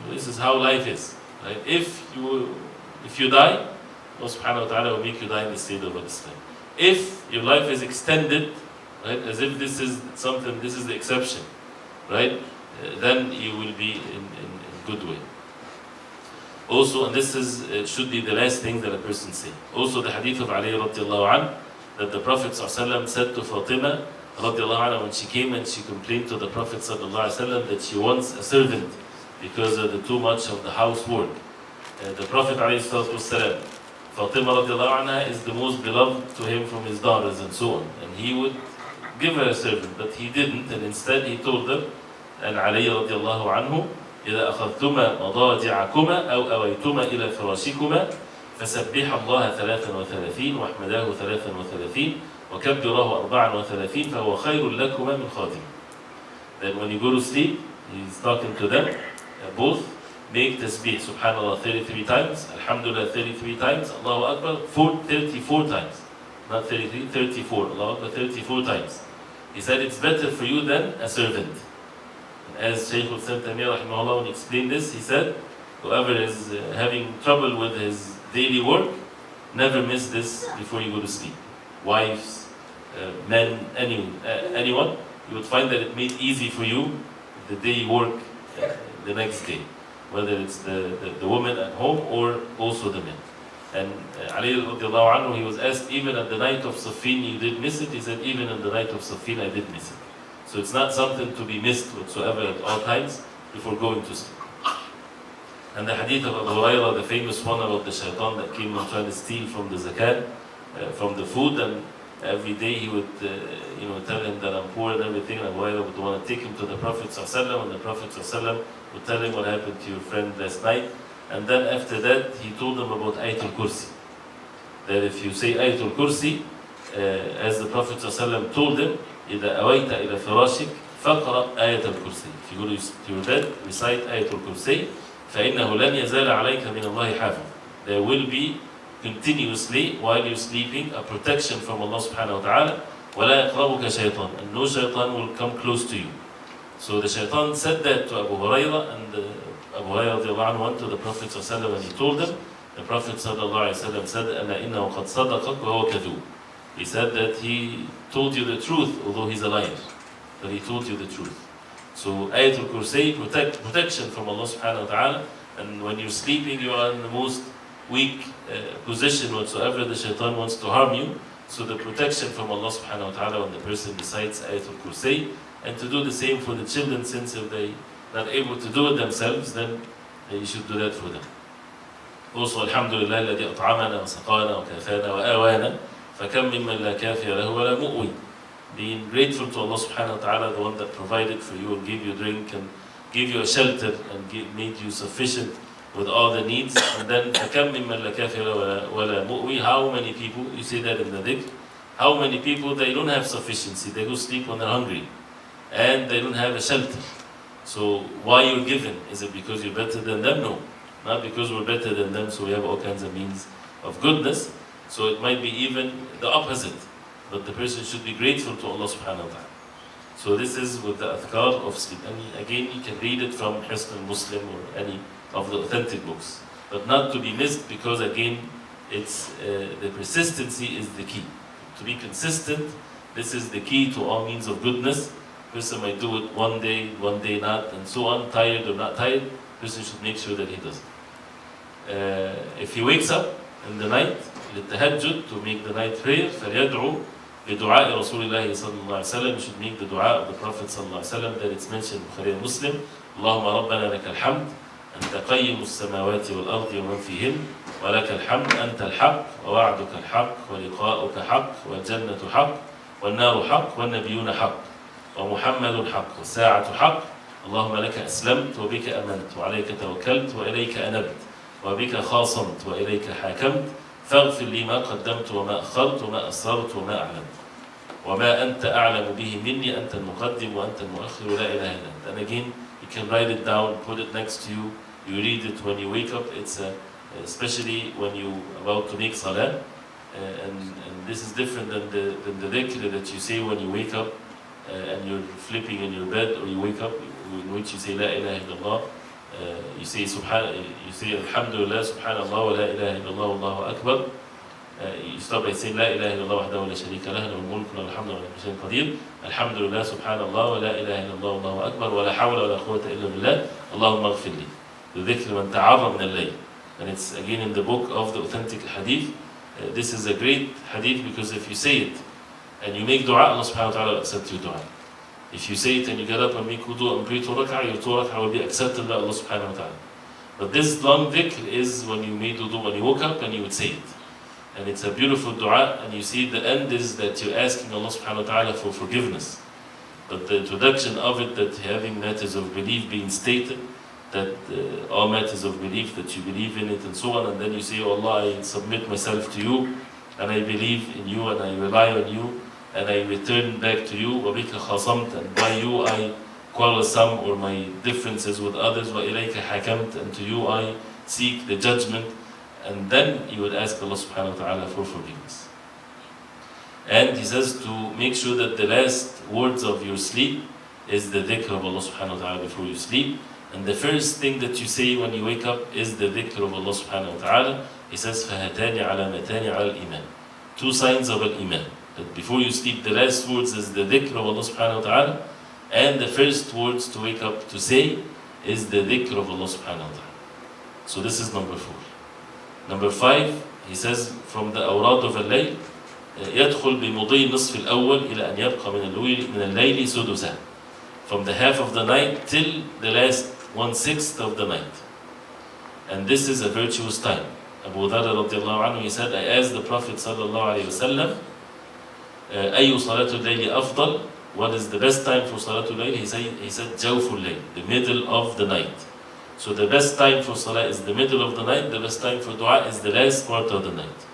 This is how life is. Right? If you die, Allah subhanahu wa ta'ala will make you die in the state of Islam. If your life is extended, right, as if this is something, this is the exception, right, then you will be in good way. Also, and this is should be the last thing that a person say. Also, the hadith of Ali radiallahu anhu, that the Prophet ﷺ said to Fatima radiallahu anha when she came and she complained to the Prophet ﷺ that she wants a servant because of the too much of the housework. The Prophet ﷺ, Fatima radiallahu anha is the most beloved to him from his daughters and so on, and he would give her a servant, but he didn't, and instead he told them, and Ali radiallahu anhu, إذا أخذتما مضاجعكما أو أويتما إلى فراشكما فسبح الله 33 واحمداه 33 وكبره 34 فهو خير لكما من خاتم. Then when you go to sleep, he's talking to them, both make tasbih subhanallah 33 times, alhamdulillah 33 times, Allahu Akbar 34 times, not 33, 34, Allahu Akbar 34 times. He said it's better for you than a servant. As Shaykh al-Islam Taymiyyah rahimahullah, when he explained this, he said, whoever is having trouble with his daily work, never miss this before you go to sleep. Wives, men, anyone, you would find that it made easy for you the day you work the next day, whether it's the woman at home or also the men. And Ali radiallahu anhu, he was asked, even at the night of Saffin you did miss it? He said, even on the night of Saffin I did miss it. So it's not something to be missed whatsoever at all times before going to sleep. And the hadith of Abu Hurairah, the famous one about the shaitan that came and tried to steal from the zakat, from the food, and every day he would tell him that I'm poor and everything, and Abu Hurairah would want to take him to the Prophet ﷺ, and the Prophet ﷺ would tell him what happened to your friend last night. And then after that, he told him about Ayatul Kursi. That if you say Ayatul Kursi, as the Prophet ﷺ told him, إذا أويت إلى فراشك فقرأ آية الكرسي. If you go to your bed, recite آية الكرسي. فإنه لن يزال عليك من الله حافظ. There will be continuously while you're sleeping a protection from Allah subhanahu wa ta'ala. ولا يقربك شيطان, and no shaitan will come close to you. So the shaitan said that to Abu Hurairah, and Abu Hurairah went to the Prophet ﷺ and he told him. The Prophet ﷺ said, أنا إنه قد صدقك وهو كذوب. He said that he told you the truth, although he's a liar. But he told you the truth. So Ayatul Kursi, protection from Allah subhanahu wa ta'ala, and when you're sleeping you are in the most weak position whatsoever, the shaitan wants to harm you. So the protection from Allah subhanahu wa ta'ala when the person recites Ayatul Kursi, and to do the same for the children, since if they not able to do it themselves, then you should do that for them. Also, Alhamdulillah الذي أطعمنا وسقانا وكافانا وآوانا فكم ممن لا كافي له ولا مؤوي. Being grateful to Allah subhanahu wa ta'ala, the one that provided for you and gave you drink and gave you a shelter and made you sufficient with all the needs. And then فكم ممن لا كافي له ولا مؤوي. How many people, you say that in the dhikr, how many people they don't have sufficiency, they go sleep when they're hungry and they don't have a shelter. So why you're given? Is it because you're better than them? No, not because we're better than them, so we have all kinds of means of goodness. So it might be even the opposite, but the person should be grateful to Allah subhanahu wa ta'ala. So this is with the adhkar of sleep. And again, you can read it from Hisn al-Muslim or any of the authentic books, but not to be missed, because again, it's the persistency is the key. To be consistent, this is the key to all means of goodness. Person might do it one day not, and so on, tired or not tired. Person should make sure that he does it. If he wakes up in the night, للتهجد, to make the night prayer, فليدعو بدعاء رسول الله صلى الله عليه وسلم. You should make the dua of the Prophet صلى الله عليه وسلم that it's mentioned in Bukhari and Muslim. اللهم ربنا لك الحمد أنت قيم السماوات والأرض ومن فيهن ولك الحمد أنت الحق ووعدك الحق ولقاؤك حق والجنة حق والنار حق والنبيون حق ومحمد حق والساعة حق. اللهم لك أسلمت وبك أمنت وعليك توكلت وإليك أنبت وبك خاصمت وإليك حاكمت فاغفر لي ما قدمت وما أخرت وما أسررت وما أعلمت وما أنت أعلم به مني أنت المقدم وأنت المؤخر ولا إله إلا أنت. And again, you can write it down, put it next to you. You read it when you wake up. It's especially when you about to make salah, and this is different than the dhikr that you say when you wake up and you're flipping in your bed, or you wake up, in which you say La ilaha illallah. You say Alhamdulillah, Subhanallah, wa La ilaha illallah, Allahu Akbar. You start by saying La ilaha illallah wahdahu la sharika lah, lahu al-mulku wa lahu al-hamdu wa ala kulli shay'in qadir. Alhamdulillah, Subhanallah, wa La ilaha illallah, Allahu Akbar, wa la hawla wa la quwwata illa billah, Allahumma ighfir li. The dhikr man ta'arra min al-layl. And it's again in the book of the authentic hadith. This is a great hadith, because if you say it and you make dua, Allah subhanahu wa ta'ala will accept your dua. If you say it and you get up and make wudu and pray 2 rak'ah, your 2 rak'ah will be accepted by Allah subhanahu wa ta'ala. But this long dhikr is when you made wudu, when you woke up and you would say it. And it's a beautiful dua, and you see the end is that you're asking Allah subhanahu wa ta'ala for forgiveness. But the introduction of it, that having matters of belief being stated, that all matters of belief, that you believe in it and so on, and then you say, oh Allah, I submit myself to you, and I believe in you, and I rely on you, and I return back to you, وَبِكَ خَصَمْتَ, and by you I quarrelsome or my differences with others, وَإِلَيْكَ حَكَمْتَ, and to you I seek the judgment. And then you would ask Allah subhanahu wa ta'ala for forgiveness. And he says to make sure that the last words of your sleep is the dhikr of Allah subhanahu wa ta'ala before you sleep. And the first thing that you say when you wake up is the dhikr of Allah subhanahu wa ta'ala. He says, فَهَتَانِ عَلَامَتَانِ عَلَى الْإِيمَانِ. 2 signs of al-Iman. That before you sleep, the last words is the dhikr of Allah subhanahu wa ta'ala. And the first words to wake up to say is the dhikr of Allah subhanahu wa ta'ala. So this is number 4. Number 5, he says, from the Awrad of al-Layl, يدخل بمضي النصف الأول إلى أن يبقى من الليل سدسا. From the half of the night till the last 1/6 of the night. And this is a virtuous time. Abu Dharr radiallahu anhu, he said, I asked the Prophet sallallahu alayhi wa sallam, أي صلاة الليل أفضل? What is the best time for Salatul Layl? He said, Jawful Layl, the middle of the night. So the best time for Salah is the middle of the night, the best time for Dua is the last part of the night.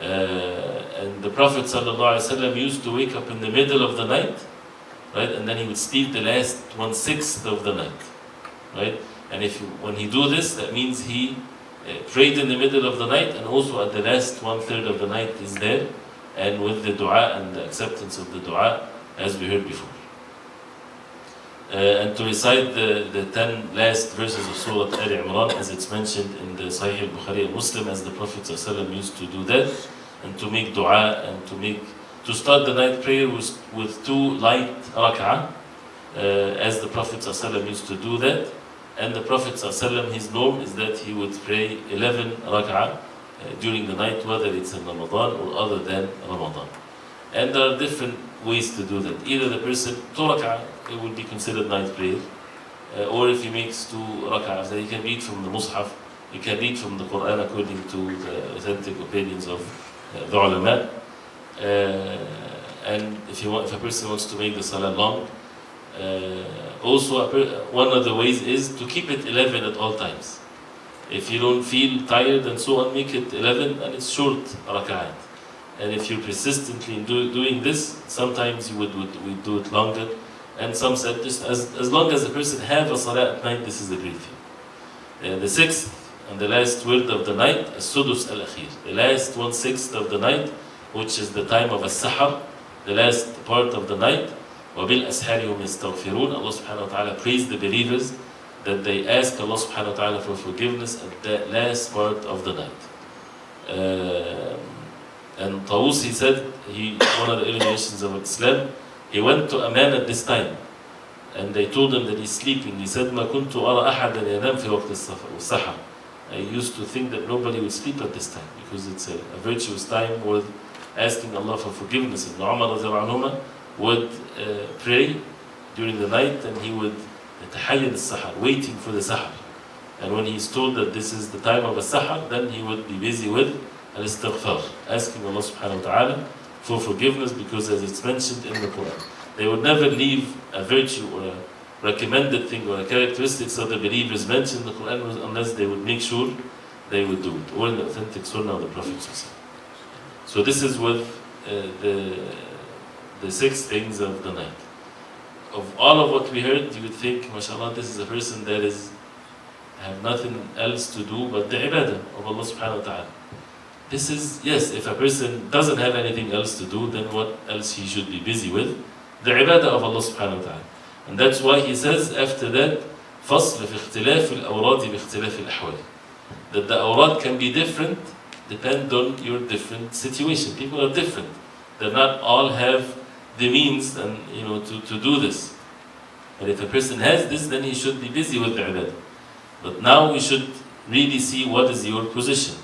And the Prophet ﷺ used to wake up in the middle of the night, right? And then he would sleep the last 1/6 of the night, right? And when he do this, that means he prayed in the middle of the night, and also at the last 1/3 of the night is there, and with the Dua and the acceptance of the Dua, as we heard before. And to recite the 10 last verses of Surah Al-Imran, as it's mentioned in the Sahih al-Bukhari and Muslim, as the Prophet ﷺ used to do that, and to make dua, and to start the night prayer with 2 light rak'ah, as the Prophet ﷺ used to do that. And the Prophet ﷺ, his norm is that he would pray 11 rak'ah during the night, whether it's in Ramadan or other than Ramadan. And there are different ways to do that. Either the person, 2 rak'ah, it will be considered night prayer, or if he makes 2 rak'ahs, then he can read from the Mus'haf, he can read from the Quran according to the authentic opinions of the ulama. And if a person wants to make the salah long, also one of the ways is to keep it 11 at all times. If you don't feel tired and so on, make it 11 and it's short rak'at. And if you're persistently doing this, sometimes you would do it longer. And some said just as long as the person have a salah at night, this is a great thing. The 6th and the last word of the night, as-sudus al-akhir, the last 1/6 of the night, which is the time of as-sahar, the last part of the night. وَبِالْأَسْحَارِ هُمْ يَسْتَغْفِرُونَ. Allah subhanahu wa ta'ala praised the believers that they ask Allah subhanahu wa ta'ala for forgiveness at the last part of the night. And Tawus, he said, one of the illuminations of Islam, he went to a man at this time and they told him that he's sleeping. He said, مَا كُنْتُ أَرَى أَحَدًا يَنَامْ فِي وَقْتِ السَّحَرِ. I used to think that nobody would sleep at this time because it's a virtuous time worth asking Allah for forgiveness. And Umar radiallahu anhu would pray during the night and he would tahayyad al-sahar, waiting for the sahar. And when he's told that this is the time of a sahar, then he would be busy with al-istighfar, asking Allah subhanahu wa ta'ala for forgiveness, because as it's mentioned in the Quran, they would never leave a virtue or a recommended thing or a characteristics of the believers mentioned in the Quran unless they would make sure they would do it, or in the authentic sunnah of the Prophet. So this is with the 6 things of the night. Of all of what we heard, you would think, mashallah, this is a person that have nothing else to do but the ibadah of Allah subhanahu wa ta'ala. This is, yes, if a person doesn't have anything else to do, then what else he should be busy with? The ibadah of Allah subhanahu wa ta'ala. And that's why he says after that, فَصْلِ فِي اخْتِلَافِ الْأَوْرَادِ بِاخْتِلَافِ الْأَحْوَالِ. That the awrad can be different, depend on your different situation. People are different. They not all have the means and to do this. But if a person has this, then he should be busy with the ibadah. But now we should really see what is your position.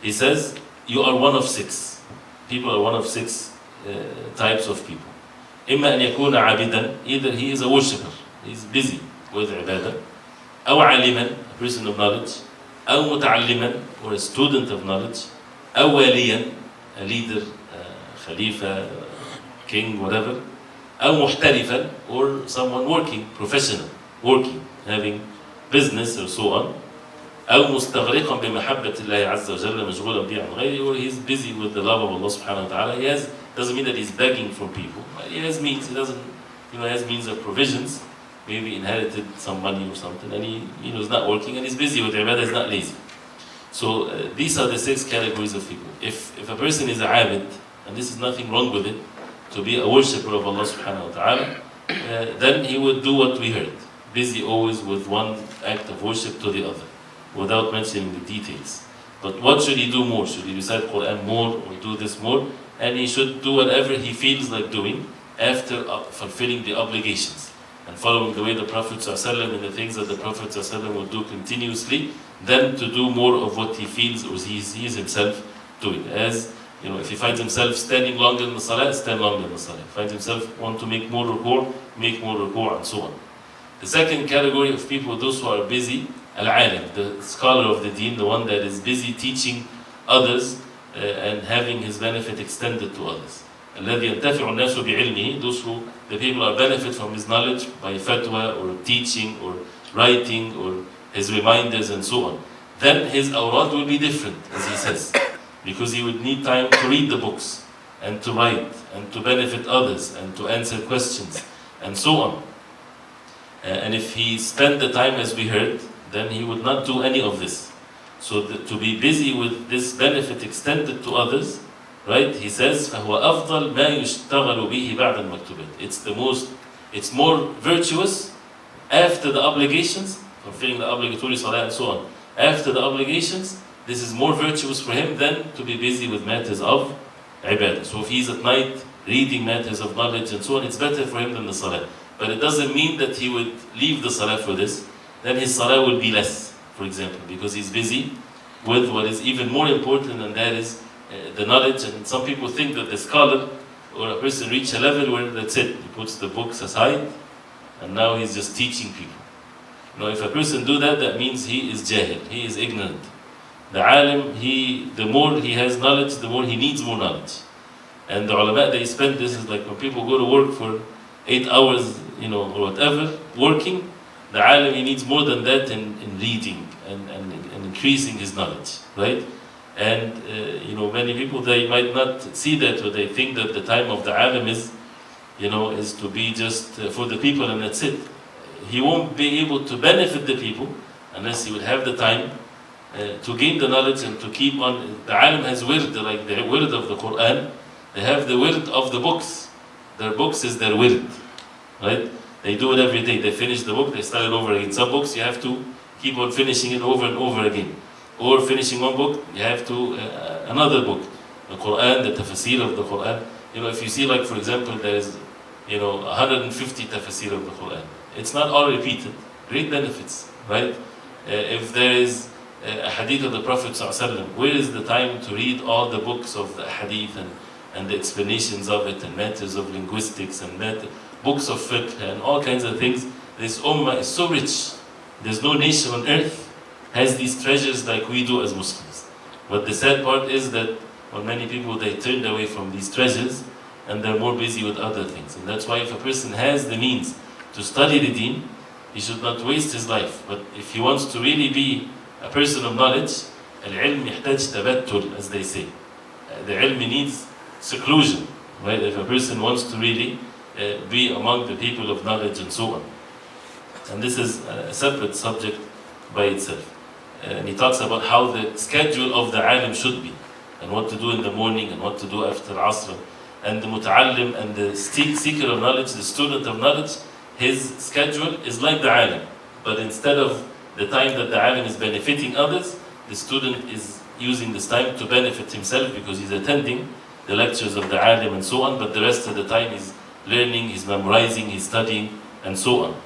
He says, you are one of 6. People are one of 6 types of people. إما أن يكون عابدا, either he is a worshipper, he's busy with ibadah, أو عالما, a person of knowledge, أو متعلما, or a student of knowledge, أو واليا, a leader, khalifa, king, whatever, أو محترفا, or someone working, professional, working, having business or so on, أو مستغرقا بمحبة الله عز وجل مشغولا به عن غيره, or he's busy with the love of Allah subhanahu wa ta'ala. He doesn't mean that he's begging from people. He has means. He doesn't, has means of provisions. Maybe inherited some money or something, and he, is not working and he's busy with ibadah. He's not lazy. So these are the 6 categories of people. If a person is a abid, and this is nothing wrong with it, to be a worshipper of Allah subhanahu wa ta'ala, then he would do what we heard. Busy always with one act of worship to the other, without mentioning the details. But what should he do more? Should he recite Quran more or do this more? And he should do whatever he feels like doing after fulfilling the obligations and following the way the Prophet ﷺ and the things that the Prophet ﷺ will do continuously, then to do more of what he feels or he sees himself doing. As if he finds himself standing longer in the salah, stand longer in the salah. If he finds himself want to make more ruku', make more ruku', and so on. The second category of people, those who are busy, al-alim, the scholar of the deen, the one that is busy teaching others and having his benefit extended to others. الذي ينتفع الناس بعلمه, those who the people are benefit from his knowledge by fatwa or teaching or writing or his reminders and so on. Then his awrad will be different, as he says, because he would need time to read the books and to write and to benefit others and to answer questions and so on. And if he spent the time as we heard, then he would not do any of this. So to be busy with this benefit extended to others, right? He says, فَهُوَ أَفْضَلْ مَا يُشْتَغَلُ بِهِ بَعْدَ الْمَكْتُبَاتِ. It's more virtuous after the obligations, fulfilling the obligatory salah and so on. After the obligations, this is more virtuous for him than to be busy with matters of ibadah. So if he's at night reading matters of knowledge and so on, it's better for him than the salah. but it doesn't mean that he would leave the salah for this. Then his salah will be less, for example, because he's busy with what is even more important, and that is the knowledge. And some people think that the scholar or a person reach a level where that's it, he puts the books aside and now he's just teaching people. Now, if a person do that, that means he is jahil, he is ignorant. The alim, the more he has knowledge, the more he needs more knowledge. And the ulama, they spend, this is like when people go to work for 8 hours, or whatever, working, the alim, he needs more than that in reading and increasing his knowledge, right? And many people, they might not see that, or they think that the time of the alim is to be just for the people and that's it. He won't be able to benefit the people unless he would have the time to gain the knowledge and to keep on. The alim has wird, like the wird of the Quran. They have the wird of the books. Their books is their wird, right? They do it every day. They finish the book, they start it over again. Some books you have to keep on finishing it over and over again. Or finishing one book, you have to another book. The Quran, the tafsir of the Quran. If you see, like for example, there is 150 tafsir of the Quran. It's not all repeated. Great benefits, right? If there is a hadith of the Prophet ﷺ, where is the time to read all the books of the hadith and the explanations of it, and matters of linguistics and books of fiqh and all kinds of things? This ummah is so rich. There's no nation on earth has these treasures like we do as Muslims. But the sad part is that when many people, they turned away from these treasures and they're more busy with other things. And that's why if a person has the means to study the deen, he should not waste his life. But if he wants to really be a person of knowledge, al-ilm yahtaj tabattul, as they say. The ilm needs seclusion, right? If a person wants to really be among the people of knowledge and so on. And this is a separate subject by itself. And he talks about how the schedule of the alim should be, and what to do in the morning and what to do after Asr. And the muta'allim and the seeker of knowledge, the student of knowledge, his schedule is like the alim. But instead of the time that the alim is benefiting others, the student is using this time to benefit himself because he's attending the lectures of the alim and so on, but the rest of the time he's learning, he's memorizing, he's studying, and so on.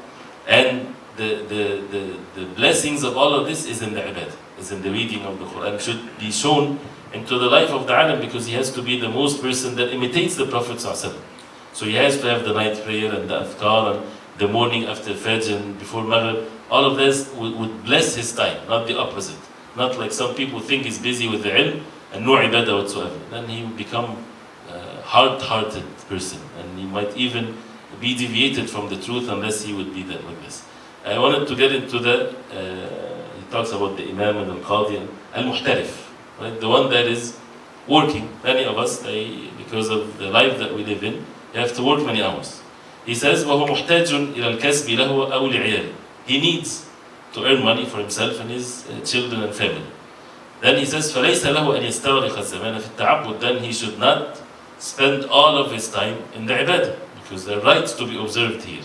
And the blessings of all of this is in the ibadah, is in the reading of the Quran. It should be shown into the life of the alim, because he has to be the most person that imitates the Prophet ﷺ. So he has to have the night prayer and the adhkar and the morning after Fajr and before Maghrib. All of this would bless his time, not the opposite. Not like some people think he's busy with the ilm and no ibadah whatsoever. Then he will become a hard-hearted person, and he might even be deviated from the truth unless he would be that like this. I wanted to get into he talks about the Imam and al-Qadi and al-Muhtarif, right? The one that is working. Many of us, because of the life that we live in, you have to work many hours. He says, وَهُوَ مُحْتَاجٌ إِلَى الْكَسْبِ لَهُ أَوْ لِعِيَالِ. He needs to earn money for himself and his children and family. Then he says, فَلَيْسَ لَهُ أَنْ يَسْتَغْرِقَ الزَّمَانَ فِي التَّعَبُّدِ. Then he should not spend all of his time in the ibadah, because there are rights to be observed here.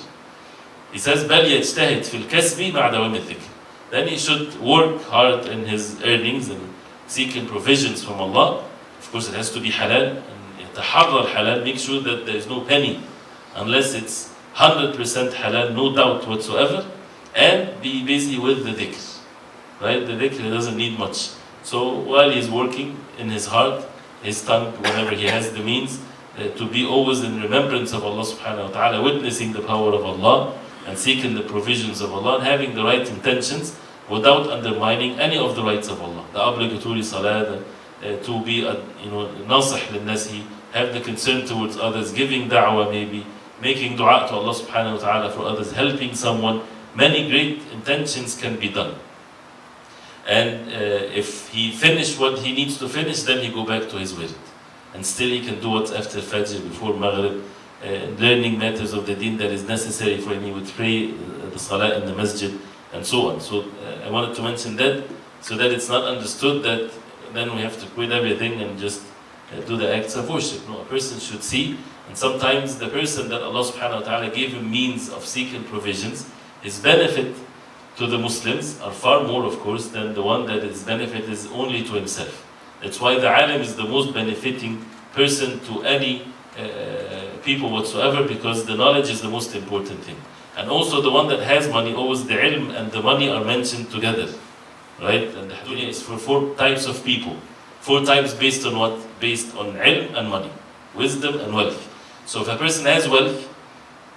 He says, بَلْ يَجْتَهِدْ فِي الْكَسْبِ مَعْ دَوَامِ الذِّكْرِ. Then he should work hard in his earnings and seeking provisions from Allah. Of course, it has to be halal, and يتحرى الحلال, make sure that there is no penny unless it's 100% halal, no doubt whatsoever, and be busy with the dhikr. Right? The dhikr doesn't need much. So while he's working, in his heart, his tongue, whenever he has the means, to be always in remembrance of Allah subhanahu wa ta'ala, witnessing the power of Allah and seeking the provisions of Allah, and having the right intentions without undermining any of the rights of Allah. The obligatory salah, to be nasih lil-nasi, have the concern towards others, giving da'wah maybe, making dua to Allah subhanahu wa ta'ala for others, helping someone. Many great intentions can be done. And if he finished what he needs to finish, then he go back to his wird. And still he can do what's after Fajr, before Maghrib, learning matters of the deen that is necessary for him. He would pray the salah in the masjid and so on. So I wanted to mention that, so that it's not understood that then we have to quit everything and just do the acts of worship. No, a person should see, and sometimes the person that Allah subhanahu wa ta'ala gave him means of seeking provisions, his benefit to the Muslims are far more, of course, than the one that his benefit is only to himself. That's why the alim is the most benefiting person to any people whatsoever, because the knowledge is the most important thing. And also the one that has money, always the ilm and the money are mentioned together, right? And the dunya is for 4 types of people. 4 types based on what? Based on ilm and money, wisdom and wealth. So if a person has wealth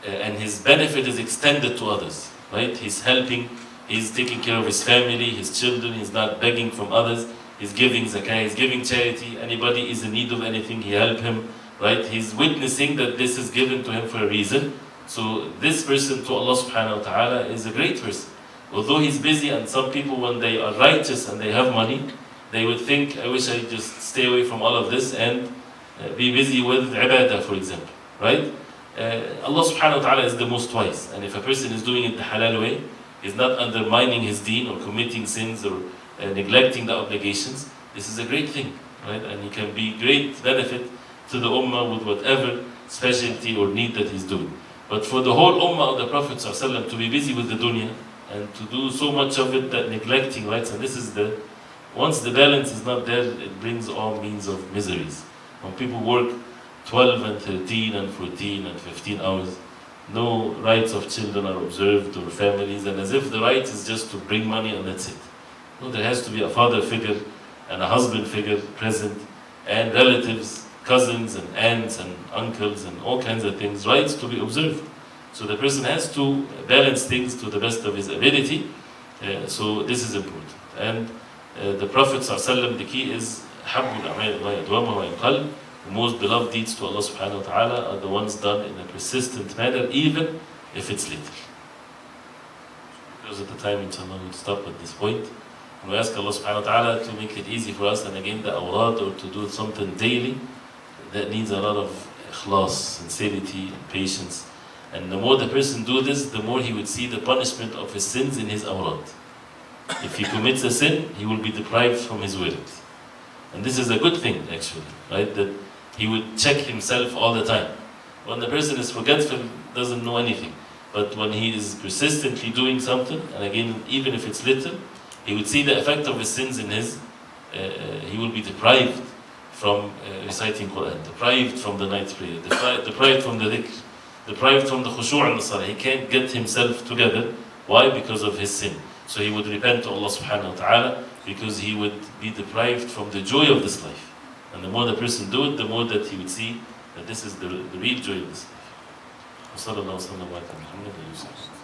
and his benefit is extended to others, right? He's helping, he's taking care of his family, his children, he's not begging from others, he's giving zakah, he's giving charity, anybody is in need of anything, he help him, right? He's witnessing that this is given to him for a reason. So this person to Allah subhanahu wa ta'ala is a great person. Although he's busy, and some people when they are righteous and they have money, they would think, I wish I just stay away from all of this and be busy with ibadah, for example, right? Allah subhanahu wa ta'ala is the most wise, and if a person is doing it the halal way, he's not undermining his deen or committing sins or neglecting the obligations, this is a great thing, right? And he can be great benefit to the ummah with whatever specialty or need that he's doing. But for the whole ummah of the Prophet ﷺ to be busy with the dunya and to do so much of it that neglecting rights, and this is once the balance is not there, it brings all means of miseries. When people work 12 and 13 and 14 and 15 hours, no rights of children are observed or families, and as if the right is just to bring money and that's it. No, there has to be a father figure and a husband figure present, and relatives, cousins and aunts and uncles and all kinds of things, rights to be observed. So the person has to balance things to the best of his ability. So this is important. And the Prophet ﷺ, the key is the most beloved deeds to Allah subhanahu wa ta'ala are the ones done in a persistent manner, even if it's little. Because at the time, inshallah, we'll stop at this point. And we ask Allah subhanahu wa ta'ala to make it easy for us, and again the awrad, or to do something daily that needs a lot of ikhlas, sincerity and patience. And the more the person do this, the more he would see the punishment of his sins in his awrad. If he commits a sin, he will be deprived from his wird. And this is a good thing, actually, right? That he would check himself all the time. When the person is forgetful, doesn't know anything. But when he is persistently doing something, and again, even if it's little, he would see the effect of his sins in his, he will be deprived from reciting Quran, deprived from the night prayer, deprived from the dhikr, deprived from the khushu' and the salah. He can't get himself together. Why? Because of his sin. So he would repent to Allah subhanahu wa ta'ala, because he would be deprived from the joy of this life. And the more the person do it, the more that he would see that this is the real joy of this life.